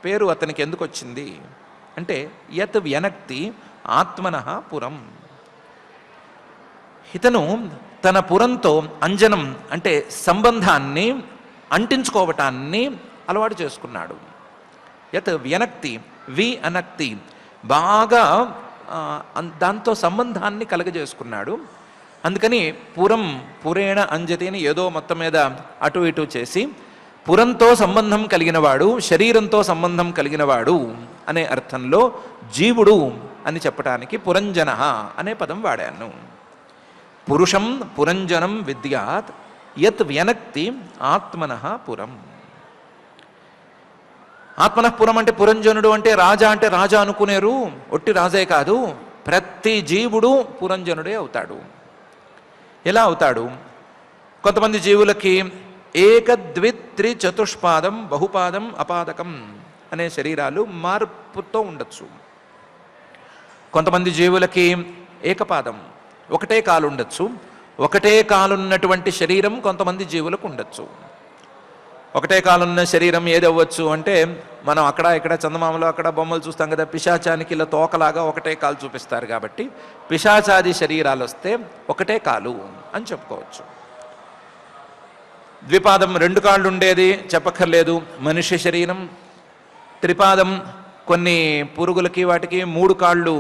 Speaker 1: పేరు అతనికి ఎందుకు వచ్చింది అంటే యత్ వ్యనక్తి ఆత్మనః పురం. ఇతను తన పురంతో అంజనం అంటే సంబంధాన్ని అంటించుకోవటాన్ని అలవాటు చేసుకున్నాడు. యత్ వ్యనక్తి వి అనక్తి బాగా దాంతో సంబంధాన్ని కలగజేసుకున్నాడు. అందుకని పురం పురేణ అంజతి అని ఏదో మొత్తం మీద అటు ఇటు చేసి పురంతో సంబంధం కలిగినవాడు, శరీరంతో సంబంధం కలిగినవాడు అనే అర్థంలో జీవుడు అని చెప్పటానికి పురంజన అనే పదం వాడాను. పురుషం పురంజనం విద్యాత్ యత్ వ్యనక్తి ఆత్మనః పురం. ఆత్మనఃపురం అంటే పురంజనుడు అంటే రాజా అనుకునేరు. ఒట్టి రాజే కాదు, ప్రతి జీవుడు పురంజనుడే అవుతాడు. ఎలా అవుతాడు? కొంతమంది జీవులకి ఏక ద్వి త్రి చతుష్పాదం బహుపాదం అపాదకం అనే శరీరాలు మార్పుతో ఉండొచ్చు. కొంతమంది జీవులకి ఏకపాదం ఒకటే కాలు ఉండొచ్చు. ఒకటే కాలున్నటువంటి శరీరం కొంతమంది జీవులకు ఉండొచ్చు. ఒకటే కాలున్న శరీరం ఏది అవ్వచ్చు అంటే మనం అక్కడ ఇక్కడ చందమామలో అక్కడ బొమ్మలు చూస్తాం కదా, పిశాచానికి ఇలా తోకలాగా ఒకటే కాలు చూపిస్తారు కాబట్టి పిశాచాది శరీరాలు వస్తే ఒకటే కాలు అని చెప్పుకోవచ్చు. ద్విపాదం రెండు కాళ్ళు ఉండేది చెప్పక్కర్లేదు, మనిషి శరీరం. త్రిపాదం కొన్ని పురుగులకి వాటికి 3 కాళ్ళు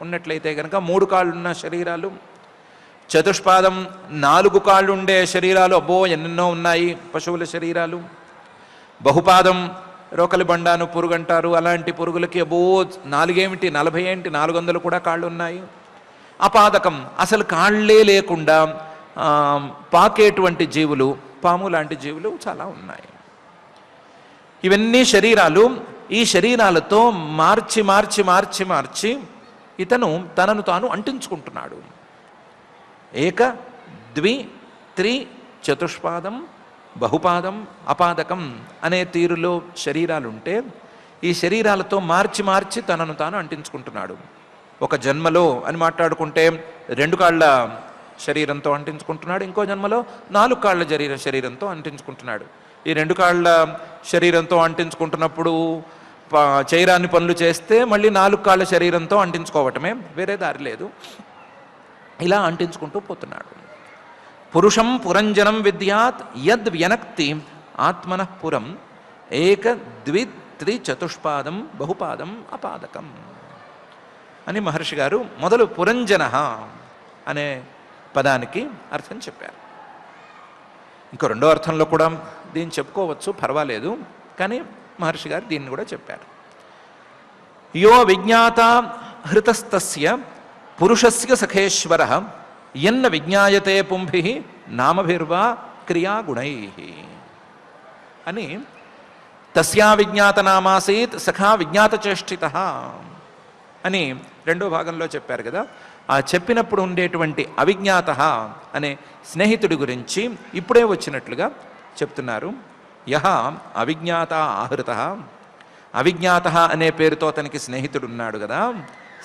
Speaker 1: ఉన్నట్లయితే కనుక 3 కాళ్ళున్న శరీరాలు. చతుష్పాదం 4 కాళ్ళు ఉండే శరీరాలు అబ్బో ఎన్నెన్నో ఉన్నాయి పశువుల శరీరాలు. బహుపాదం రోకలి బండాను పురుగు అంటారు, అలాంటి పురుగులకి అబ్బో 4 ఏమిటి 40 ఏంటి 400 కూడా కాళ్ళు ఉన్నాయి. అపాదకం అసలు కాళ్ళే లేకుండా పాకేటువంటి జీవులు, పాము లాంటి జీవులు చాలా ఉన్నాయి. ఇవన్నీ శరీరాలు. ఈ శరీరాలతో మార్చి మార్చి మార్చి మార్చి ఇతను తనను తాను అంటించుకుంటున్నాడు. ఏక ద్వి త్రి చతుష్పాదం బహుపాదం అపాదకం అనే తీరులో శరీరాలుంటే ఈ శరీరాలతో మార్చి మార్చి తనను తాను అంటించుకుంటున్నాడు. ఒక జన్మలో అని మాట్లాడుకుంటే 2 కాళ్ళ శరీరంతో అంటించుకుంటున్నాడు, ఇంకో జన్మలో 4 కాళ్ళ శరీరంతో అంటించుకుంటున్నాడు. ఈ 2 కాళ్ళ శరీరంతో అంటించుకుంటున్నప్పుడు చేయరాని పనులు చేస్తే మళ్ళీ 4 కాళ్ళ శరీరంతో అంటించుకోవటమే, వేరే దారి లేదు. ఇలా అంటించుకుంటూ పోతున్నాడు. పురుషం పురంజనం విద్యాత్ యద్ వ్యనక్తి ఆత్మనః పురం ఏక ద్వి త్రి చతుష్పాదం బహుపాదం అపాదకం అని మహర్షి గారు మొదలు పురంజన అనే పదానికి అర్థం చెప్పారు. ఇంకో రెండో అర్థంలో కూడా దీన్ని చెప్పుకోవచ్చు, పర్వాలేదు, కానీ మహర్షి గారు దీన్ని కూడా చెప్పారు. యో విజ్ఞాత హృతస్తస్య పురుషస్య సఖేశ్వరః యన్న విజ్ఞాయతే పుంభిః నామభిర్వా క్రియాగుణై అని తస్యా విజ్ఞాత నామాసీత్ సఖా విజ్ఞాతచేష్టితః అని రెండో భాగంలో చెప్పారు కదా. ఆ చెప్పినప్పుడు ఉండేటువంటి అవిజ్ఞాత అనే స్నేహితుడి గురించి ఇప్పుడే వచ్చినట్లుగా చెప్తున్నారు. యహ అవిజ్ఞాత ఆహృత, అవిజ్ఞాత అనే పేరుతో అతనికి స్నేహితుడు ఉన్నాడు కదా,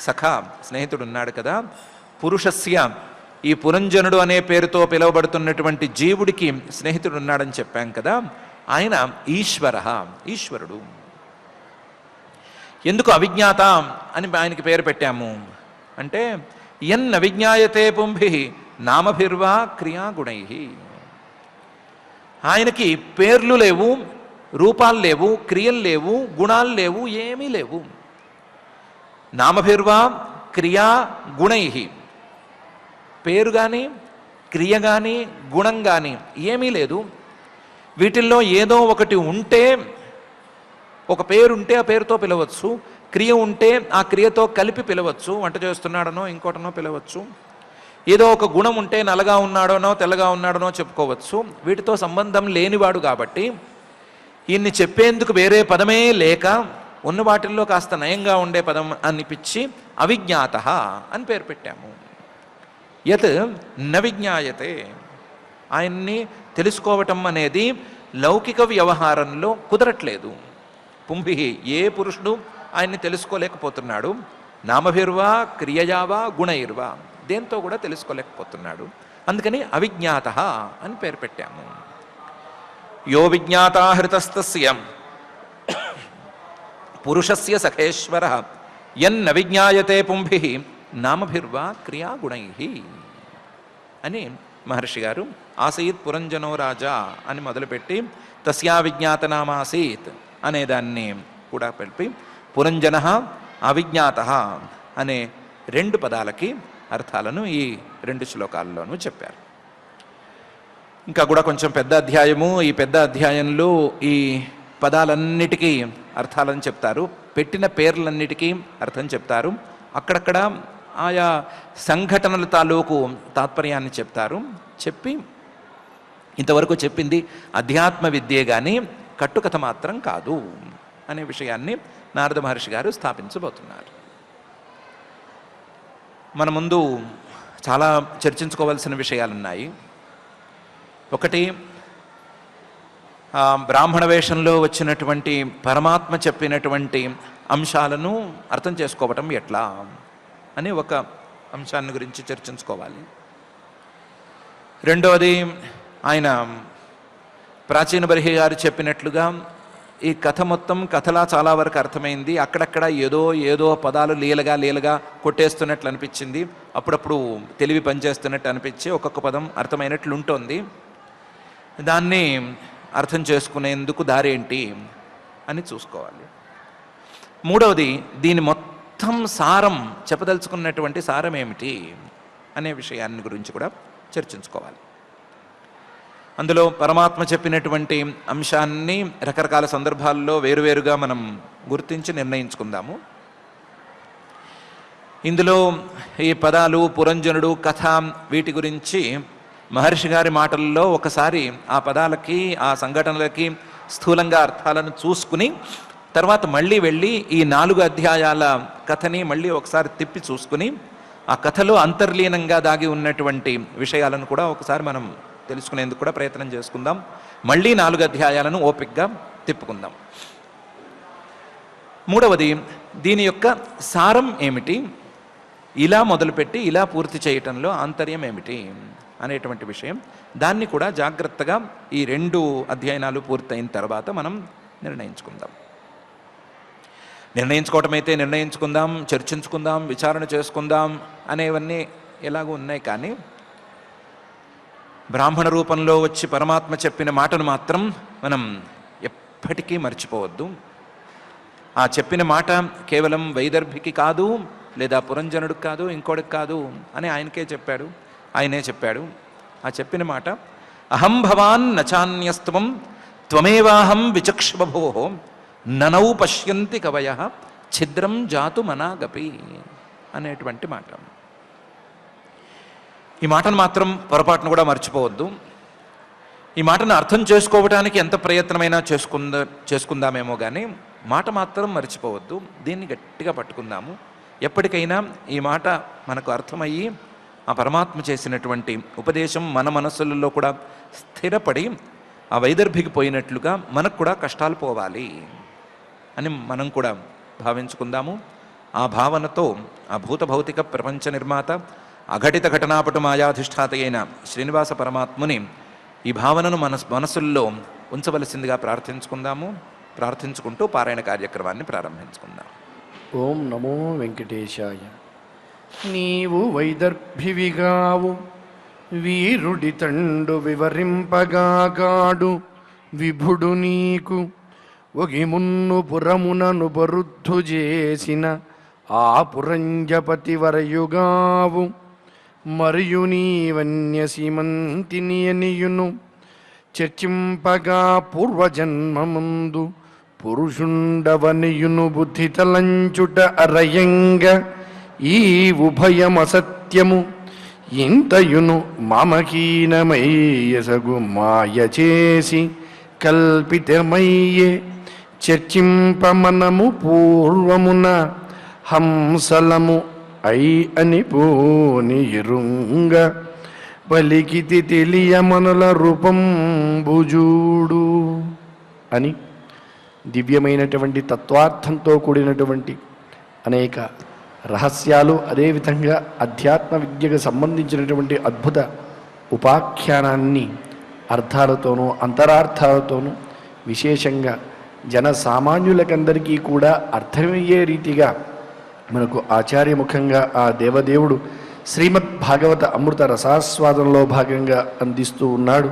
Speaker 1: సఖా స్నేహితుడు ఉన్నాడు కదా. పురుషస్య ఈ పురంజనుడు అనే పేరుతో పిలువబడుతున్నటువంటి జీవుడికి స్నేహితుడు ఉన్నాడని చెప్పాం కదా, ఆయన ఈశ్వరుడు. ఎందుకు అవిజ్ఞాత అని ఆయనకి పేరు పెట్టాము అంటే ఎన్ అవిజ్ఞాయతే పుంభిః నామభిర్వా క్రియాగుణై. ఆయనకి పేర్లు లేవు, రూపాలు లేవు, క్రియలు లేవు, గుణాలు లేవు, ఏమీ లేవు. నామభిర్వా క్రియా గుణై, పేరు కానీ క్రియ కానీ గుణం కానీ ఏమీ లేదు. వీటిల్లో ఏదో ఒకటి ఉంటే, ఒక పేరు ఉంటే ఆ పేరుతో పిలవచ్చు, క్రియ ఉంటే ఆ క్రియతో కలిపి పిలవచ్చు, వంట చేస్తున్నాడనో ఇంకోటనో పిలవచ్చు. ఏదో ఒక గుణం ఉంటే నల్లగా ఉన్నాడనో తెల్లగా ఉన్నాడనో చెప్పుకోవచ్చు. వీటితో సంబంధం లేనివాడు కాబట్టి ఈయన్ని చెప్పేందుకు వేరే పదమే లేక ఉన్న వాటిల్లో కాస్త నయంగా ఉండే పదం అనిపించి అవిజ్ఞాత అని పేరు పెట్టాము. యత్ న విజ్ఞాయతే, ఆయన్ని తెలుసుకోవటం అనేది లౌకిక వ్యవహారంలో కుదరట్లేదు. పుంభిః ఏ పురుషుడు ఆయన్ని తెలుసుకోలేకపోతున్నాడు. నామభిర్వా క్రియయావా గుణైర్వా దేంతో కూడా తెలుసుకోలేకపోతున్నాడు. అందుకని అవిజ్ఞాత అని పేరు పెట్టాము. యో విజ్ఞాత హృతస్తస్య పురుషస్య సఖేశ్వర యన్న విజ్ఞాయతే పుంభి నామభిర్వా క్రియాగుణై అని మహర్షి గారు ఆసీత్ పురంజనో రాజా అని మొదలుపెట్టి తస్యా విజ్ఞాతనామాసీత్ అనే దాన్ని కూడా కలిపి పురంజన అవిజ్ఞాత అనే 2 పదాలకి అర్థాలను ఈ 2 శ్లోకాల్లోనూ చెప్పారు. ఇంకా కూడా కొంచెం పెద్ద అధ్యాయము. ఈ పెద్ద అధ్యాయంలో ఈ పదాలన్నిటికీ అర్థాలను చెప్తారు, పెట్టిన పేర్లన్నిటికీ అర్థం చెప్తారు, అక్కడక్కడ ఆయా సంఘటనల తాలూకు తాత్పర్యాన్ని చెప్తారు. చెప్పి ఇంతవరకు చెప్పింది అధ్యాత్మ విద్యే కానీ కట్టుకథ మాత్రం కాదు అనే విషయాన్ని నారద మహర్షి గారు స్థాపించబోతున్నారు. మన ముందు చాలా చర్చించుకోవాల్సిన విషయాలున్నాయి. ఒకటి, బ్రాహ్మణ వేషంలో వచ్చినటువంటి పరమాత్మ చెప్పినటువంటి అంశాలను అర్థం చేసుకోవటం ఎట్లా అని ఒక అంశాన్ని గురించి చర్చించుకోవాలి. రెండవది, ఆయన ప్రాచీన బర్హి గారు చెప్పినట్లుగా ఈ కథ మొత్తం కథలా చాలా వరకు అర్థమైంది. అక్కడక్కడ ఏదో పదాలు లీలగా కొట్టేస్తున్నట్లు అనిపించింది, అప్పుడప్పుడు తెలివి పనిచేస్తున్నట్టు అనిపించి ఒక్కొక్క పదం అర్థమైనట్లు ఉంటుంది. దాన్ని అర్థం చేసుకునేందుకు దారేంటి అని చూసుకోవాలి. మూడవది, దీని మొత్తం సారం, చెప్పదలుచుకున్నటువంటి సారం ఏమిటి అనే విషయాన్ని గురించి కూడా చర్చించుకోవాలి. అందులో పరమాత్మ చెప్పినటువంటి అంశాన్ని రకరకాల సందర్భాల్లో వేరువేరుగా మనం గుర్తించి నిర్ణయించుకుందాము. ఇందులో ఈ పదాలు, పురంజనుడు, కథ, వీటి గురించి మహర్షి గారి మాటల్లో ఒకసారి ఆ పదాలకి, ఆ సంఘటనలకి స్థూలంగా అర్థాలను చూసుకుని తర్వాత మళ్ళీ వెళ్ళి ఈ 4 అధ్యాయాల కథని మళ్ళీ ఒకసారి తిప్పి చూసుకుని ఆ కథలో అంతర్లీనంగా దాగి ఉన్నటువంటి విషయాలను కూడా ఒకసారి మనం తెలుసుకునేందుకు కూడా ప్రయత్నం చేసుకుందాం. మళ్ళీ 4 అధ్యాయాలను ఓపికగా తిప్పుకుందాం. మూడవది, దీని యొక్క సారం ఏమిటి, ఇలా మొదలుపెట్టి ఇలా పూర్తి చేయటంలో ఆంతర్యం ఏమిటి అనేటువంటి విషయం, దాన్ని కూడా జాగ్రత్తగా ఈ 2 అధ్యయనాలు పూర్తయిన తర్వాత మనం నిర్ణయించుకుందాం. నిర్ణయించుకోవటమైతే నిర్ణయించుకుందాం, చర్చించుకుందాం, విచారణ చేసుకుందాం అనేవన్నీ ఎలాగో ఉన్నాయి. కానీ బ్రాహ్మణ రూపంలో వచ్చి పరమాత్మ చెప్పిన మాటను మాత్రం మనం ఎప్పటికీ మర్చిపోవద్దు. ఆ చెప్పిన మాట కేవలం వైదర్భికి కాదు, లేదా పురంజనుడికి కాదు, ఇంకోటికి కాదు అని ఆయనకే చెప్పాడు, ఆయనే చెప్పాడు. ఆ చెప్పిన మాట అహం భవాన్ నచాన్యస్త్వం త్వమేవాహం విచక్షుబభో ననౌ పశ్యంతి కవయః ఛిద్రం జాతు మనాగపి అనేటువంటి మాట. ఈ మాటను మాత్రం పొరపాటును కూడా మర్చిపోవద్దు. ఈ మాటను అర్థం చేసుకోవడానికి ఎంత ప్రయత్నమైనా చేసుకుందామేమో కానీ మాట మాత్రం మర్చిపోవద్దు. దీన్ని గట్టిగా పట్టుకుందాము. ఎప్పటికైనా ఈ మాట మనకు అర్థమయ్యి ఆ పరమాత్మ చేసినటువంటి ఉపదేశం మన మనస్సులలో కూడా స్థిరపడి ఆ వైదర్భికి పోయినట్లుగా మనకు కూడా కష్టాలు పోవాలి అని మనం కూడా భావించుకుందాము. ఆ భావనతో ఆ భూత భౌతిక ప్రపంచ నిర్మాత, అఘటిత ఘటనాపటు మాయాధిష్ఠాత అయిన శ్రీనివాస పరమాత్ముని ఈ భావనను మన మనసుల్లో ఉంచవలసిందిగా ప్రార్థించుకుందాము. ప్రార్థించుకుంటూ పారాయణ కార్యక్రమాన్ని ప్రారంభించుకుందాం.
Speaker 3: ఓం నమో వెంకటేశాయ. నీవు వైదర్భివిగావు వీరుడి తండు వివరింపగాగాడు విభుడు నీకు ఒగిమున్ను పురమునను బరుద్ధు చేసిన ఆ పురంజపతి వరయుగావు మరియు నీ వన్యసీమంతిని అనియును చర్చింపగా పూర్వజన్మముందు పురుషుండవనియును బుద్ధి తలంచుట అరయంగ ఈ ఉభయమసత్యము ఇంతయును మామకీనమయ్యసగు మాయ చేసి కల్పితమయ్యే చర్చింపమనము పూర్వమున హంసలము అని పోని ఇరుంగ పలికితి తెలియమనుల రూపంబుజూడు అని దివ్యమైనటువంటి తత్వార్థంతో కూడినటువంటి అనేక రహస్యాలు, అదేవిధంగా అధ్యాత్మ విద్యకు సంబంధించినటువంటి అద్భుత ఉపాఖ్యానాన్ని అర్థాలతోనూ అంతరార్థాలతోనూ విశేషంగా జన సామాన్యులకందరికీ కూడా అర్థమయ్యే రీతిగా మనకు ఆచార్యముఖంగా ఆ దేవదేవుడు శ్రీమద్ భాగవత అమృత రసాస్వాదంలో భాగంగా అందిస్తూ ఉన్నాడు.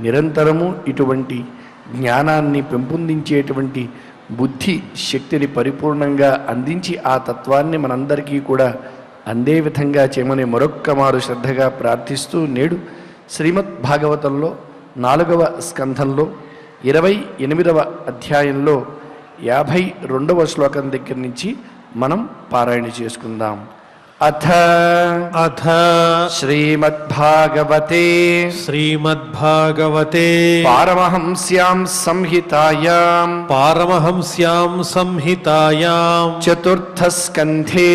Speaker 3: నిరంతరము ఇటువంటి జ్ఞానాన్ని పెంపొందించేటువంటి బుద్ధి శక్తిని పరిపూర్ణంగా అందించి ఆ తత్వాన్ని మనందరికీ కూడా అందే విధంగా చేయమని మరొక్క మారు శ్రద్ధగా ప్రార్థిస్తూ నేడు శ్రీమద్ భాగవతంలో 4వ స్కంధంలో 28వ అధ్యాయంలో 52వ శ్లోకం దగ్గర నుంచి మనం పారాయణ చేసుకుందాం. అథ శ్రీమద్భాగవతే పారమహంస్యాం సంహితాయాం చతుర్థస్కంధే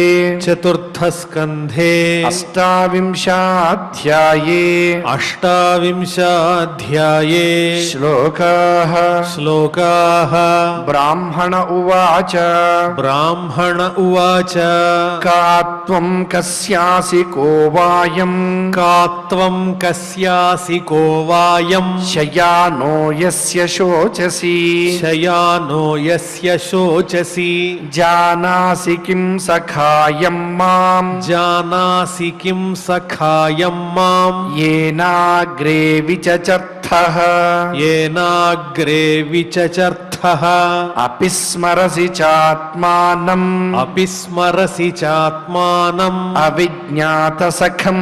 Speaker 3: అష్టావింశాధ్యాయే శ్లోకాః బ్రాహ్మణ ఉవాచ కాత్వం కస్యాసి కోవాయం శయానో యస్య శోచసి జానాసి కిం సఖాయం మాం ఏనాగ్రే విచచర్థః అపిస్మరసి చాత్మానం అవిజ్ఞాత సఖం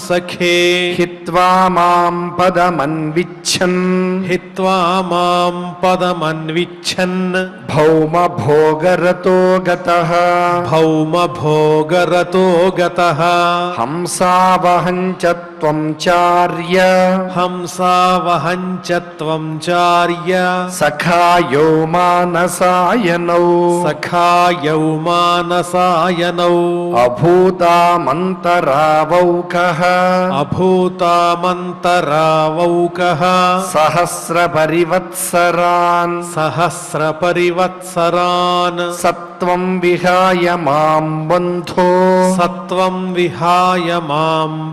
Speaker 3: సఖే హిత్వా మాం పదమన్విచ్చన్ భౌమ భోగరతో గతః హంసావహం చ త్వం చార్య సఖాయౌ మానసాయనౌ అభూతామంతరావౌకః సహస్రపరివత్సరాన్ సత్వం విహాయ మాం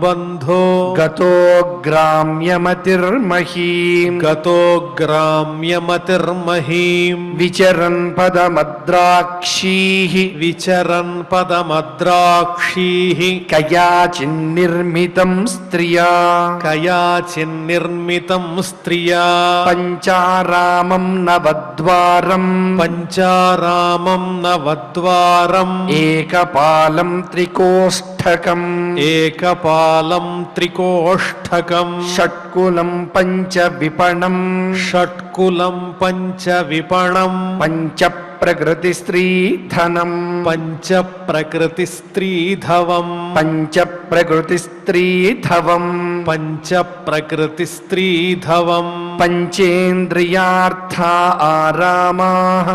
Speaker 3: బంధో గతో గ్రామ్యమతిర్మహీం విచరన్ పదమద్రాక్షీః కయాచిన్నిర్మితం స్త్రియా పంచారామం నవద్వారం ఏకపాలం త్రికోష్ఠకం షట్కులం పంచ విపణం పంచ ప్రకృతి స్త్రీధనం పంచేంద్రియార్థా ఆరామాః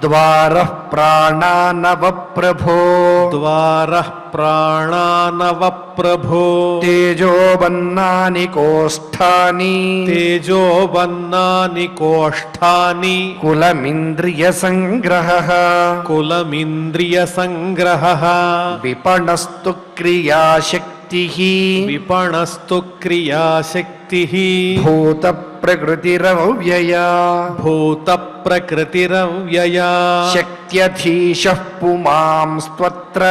Speaker 3: ద్వారః ప్రాణానవ ప్రభో తేజోబన్నాని కోష్ఠాని కులమింద్రియ సంగ్రహః విపణస్తు క్రియాశక్తిః భూత ప్రకృతిరవ్యయా శక్త్యధీశః పుమాంస్త్వత్ర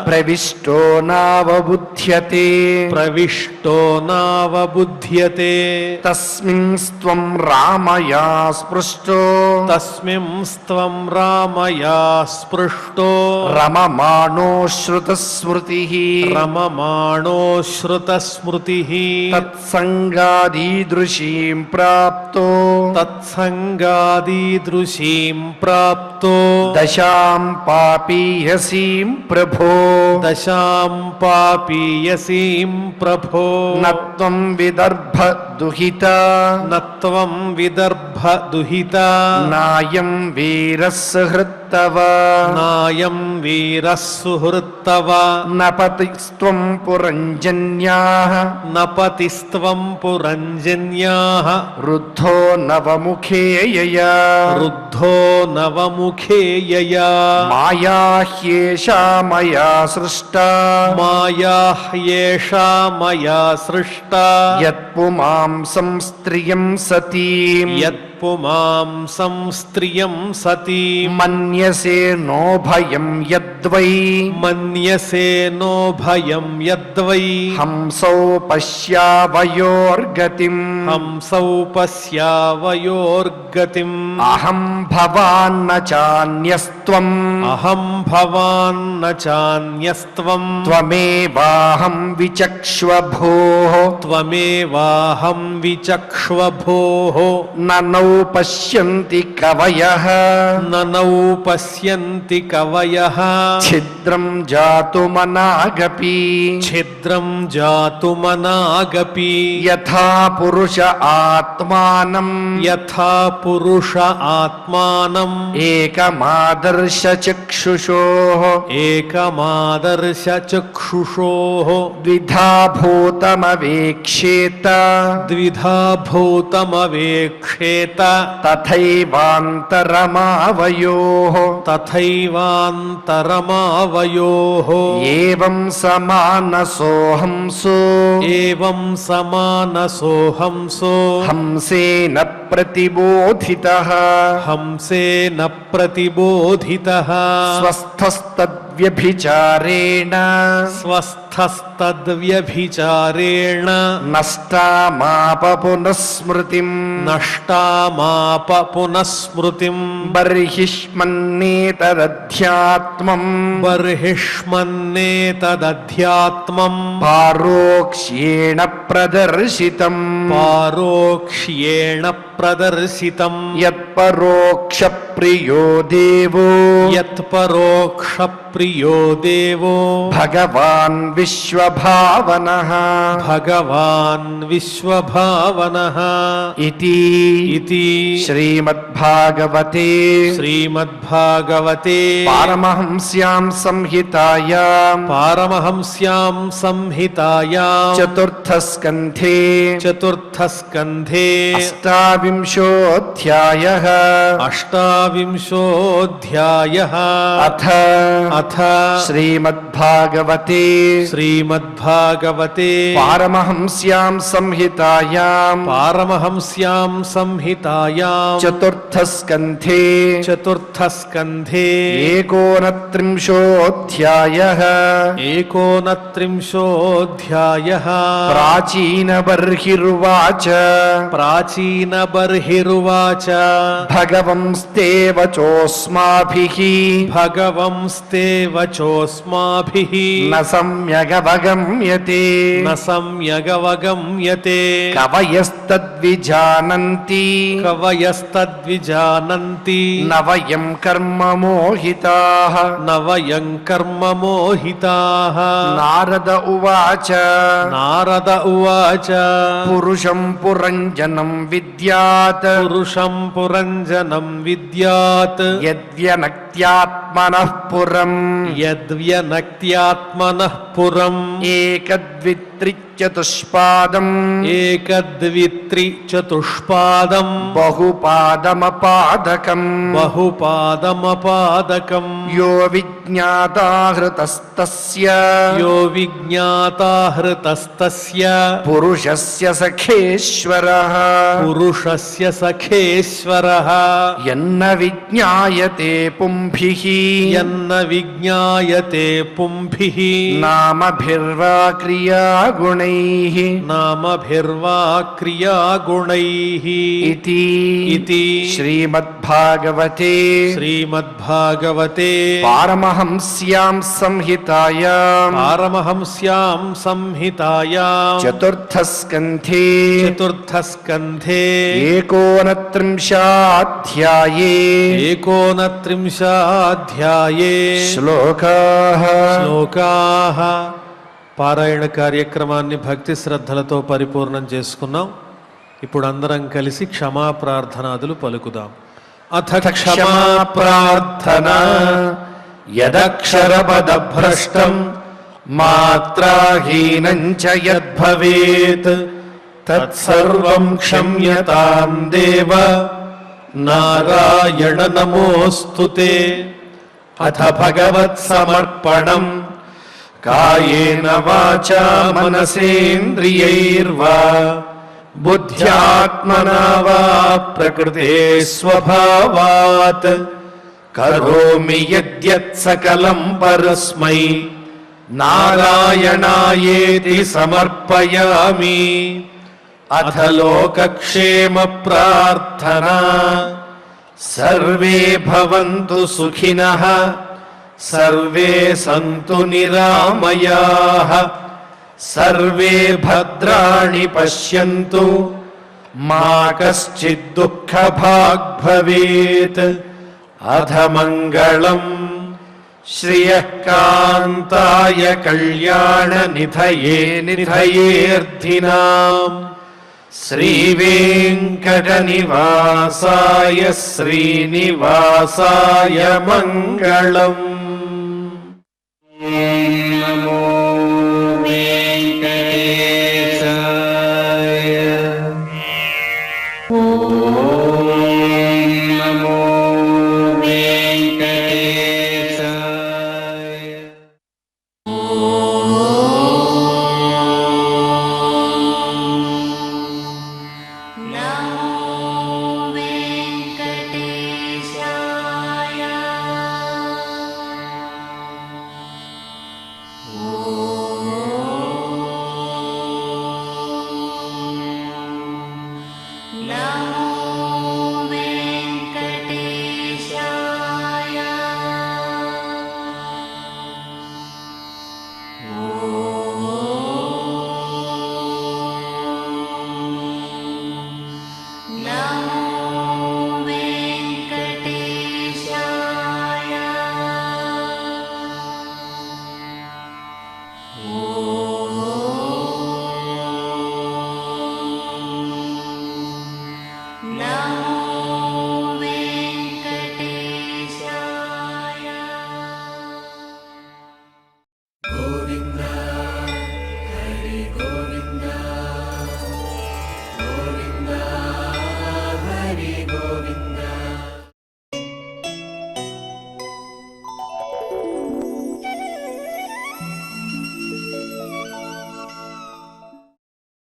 Speaker 3: ప్రవిష్టో నావబుధ్యతే తస్మింస్త్వం రామయా స్పృష్టో రమమాణో శ్రుతస్మృతిః తత్సంగాదీదృశీం ప్రాప్తో దశాం పాపీయసీం ప్రభో నత్వం విదర్భ దుహిత నాయం వీరస్సహృత్ సుహృత్తవ
Speaker 2: నాయం వీరः సుహృత్తవ
Speaker 3: నపతిస్త్వం పురంజన్యాః
Speaker 2: నపతిస్త్వం పురంజన్యాః
Speaker 3: రుద్ధో నవముఖే యయా
Speaker 2: రుద్ధో నవముఖే యయా
Speaker 3: మాయా హ్యేషా మయా సృష్టా
Speaker 2: మాయా హ్యేషా మయా సృష్టా
Speaker 3: యత్పుమాంసం స్త్రియం సతీం
Speaker 2: యత్పుమాంసం స్త్రియం సతీం
Speaker 3: మన్యసే నో భయం యద్వై
Speaker 2: మన్యసే నో భయం యద్వై
Speaker 3: హంసౌ పశ్యావయోర్గతిం
Speaker 2: హంసౌ పశ్యావయోర్గతిం
Speaker 3: అహం భవాన్న చాన్యస్త్వం
Speaker 2: అహం భవాన్న చాన్యస్త్వం
Speaker 3: త్వమేవాహం విచక్ష్వభోః
Speaker 2: త్వమేవాహం విచక్ష్వభోః
Speaker 3: ననౌ పశ్యంతి కవయః
Speaker 2: ననౌ పశ్యంతి కవయః
Speaker 3: ఛిద్రం జాతుమనాగపి
Speaker 2: ఛిద్రం జాతుమనాగపి
Speaker 3: యథా పురుష ఆత్మానం
Speaker 2: యథా పురుష ఆత్మానం
Speaker 3: ఏకమాదర్శ చక్షుషోః
Speaker 2: ఏకమాదర్శ చక్షుషోః
Speaker 3: ద్విధా భూతమవేక్షేత
Speaker 2: ద్విధా భూతమవేక్షేత
Speaker 3: తథైవాంతరమావయోః
Speaker 2: తథైవాంతరమావయోః
Speaker 3: ఏవం సమానసోహంసో
Speaker 2: ఏవం సమానసోహంసో
Speaker 3: హంసేన ప్రతిబోధితః
Speaker 2: హంసేన ప్రతిబోధితః
Speaker 3: స్వస్థస్తద్వ్యభిచారేణ
Speaker 2: స్వస్థస్తద్వ్యభిచారేణ
Speaker 3: నష్టామాప పునఃస్మృతిం
Speaker 2: నష్టామాప పునఃస్మృతిం
Speaker 3: బర్హిష్మన్నేతదధ్యాత్మం
Speaker 2: బర్హిష్మన్నేతదధ్యాత్మం
Speaker 3: పారోక్ష్యేణ ప్రదర్శితం
Speaker 2: పారోక్ష్యేణ ప్రదర్శితం
Speaker 3: యత్పరోక్ష ప్రియో దేవో
Speaker 2: యత్పరోక్ష ప్రియో దేవో
Speaker 3: భగవాన్ విశ్వభావనః
Speaker 2: భగవాన్ విశ్వభావనః
Speaker 3: ఇతి
Speaker 2: ఇతి
Speaker 3: శ్రీమద్భాగవతే
Speaker 2: శ్రీమద్భాగవతే
Speaker 3: పారమహంస్యాం సంహితాయాం
Speaker 2: పారమహంస్యాం సంహితాయాం
Speaker 3: చతుర్థస్కంధే
Speaker 2: చతుర్థస్కంధే
Speaker 3: అష్టావింశోऽధ్యాయः
Speaker 2: అష్టావింశోऽధ్యాయः
Speaker 3: అథ
Speaker 2: అథ
Speaker 3: శ్రీమద్భాగవతే
Speaker 2: శ్రీమద్భాగవతే
Speaker 3: పారమహంస్యాం సంహితాయాం
Speaker 2: పారమహంస్యాం సంహితాయాం
Speaker 3: చతుర్థస్కంధే
Speaker 2: చతుర్థస్కంధే
Speaker 3: ఏకోనత్రింశోऽధ్యాయः
Speaker 2: ఏకోనత్రింశోऽధ్యాయः
Speaker 3: ప్రాచీనబర్హిరువాచ
Speaker 2: ప్రాచీనబర్హిరువాచ
Speaker 3: భగవంస్తేవ చోస్మాభిః
Speaker 2: భగవంస్తే వచోస్మాభిః
Speaker 3: న సమ్యగవగమ్యతే
Speaker 2: న సమ్యగవగమ్యతే
Speaker 3: కవయస్తద్విజానంతి
Speaker 2: కవయస్తద్విజానంతి
Speaker 3: న వయం కర్మ మోహితాః
Speaker 2: న వయం కర్మ మోహితాః
Speaker 3: నారద ఉవాచ
Speaker 2: నారద ఉవాచ
Speaker 3: పురుషం పురంజనం విద్యాత్
Speaker 2: పురుషం పురంజనం విద్యాత్
Speaker 3: యద్వ్యనక్త్యాత్మనః పురం
Speaker 2: యద్వ్యనక్త్యాత్మనః పురం
Speaker 3: ఏకద్విత్రిచతుష్పాదం
Speaker 2: ఏకద్విత్రిచతుష్పాదం
Speaker 3: బహుపాదమపాదకం
Speaker 2: బహుపాదమపాదకం
Speaker 3: యో విజ్ఞాతా హృతస్తస్య
Speaker 2: యో విజ్ఞాతా హృతస్తస్య
Speaker 3: పురుషస్య సఖేశ్వరః
Speaker 2: పురుషస్య సఖేశ్వరః
Speaker 3: యన్న విజ్ఞాయతే పుంభిః
Speaker 2: యన్న విజ్ఞాయతే పుంభిః
Speaker 3: నామభిర్వా క్రియాగుణైః
Speaker 2: నామభిర్వా క్రియాగుణైః
Speaker 3: ఇతి
Speaker 2: ఇతి
Speaker 3: శ్రీమద్భాగవతే
Speaker 2: శ్రీమద్భాగవతే
Speaker 3: పారమహంస్యాం సంహితాయాం
Speaker 2: పారమహంస్యాం సంహితాయాం
Speaker 3: చతుర్థస్కంధే
Speaker 2: చతుర్థస్కంధే
Speaker 3: ఏకోనత్రింశాధ్యాయే
Speaker 2: ఏకోనత్రింశాధ్యాయే
Speaker 3: శ్లోకాః
Speaker 2: శ్లోకాః. పారాయణ కార్యక్రమాన్ని భక్తి శ్రద్ధలతో పరిపూర్ణం చేసుకున్నాం. ఇప్పుడు అందరం కలిసి క్షమాప్రార్థనాదులు పలుకుదాం. అథ
Speaker 3: క్షమా ప్రార్థనా యదక్షరపదభ్రష్టం మాత్రాహీనం చ యద్భవేత్
Speaker 2: తత్సర్వం క్షమ్యతాం దేవ నారాయణ నమోస్తుతే.
Speaker 3: అథ భగవత్ సమర్పణం కాయేన వాచా మనసేంద్రియైర్వా బుద్ధ్యాత్మనా వా ప్రకృతే స్వభావాత్ కరోమి యద్యత్ సకలం పరస్మై నారాయణాయేతి సమర్పయామి. అథ లోకక్షేమ ప్రార్థనా సర్వే భవంతు సుఖినః సర్వే సంతు నిరామయాః సర్వే భద్రాణి పశ్యంతు మా కశ్చిద్ దుఃఖభాగ్ భవేత్. అథ మంగళం శ్రియః కాంతాయ కళ్యాణ నిధయే నిధయేర్థినాం శ్రీవేంకటనివాసాయ శ్రీనివాసాయ మంగళం.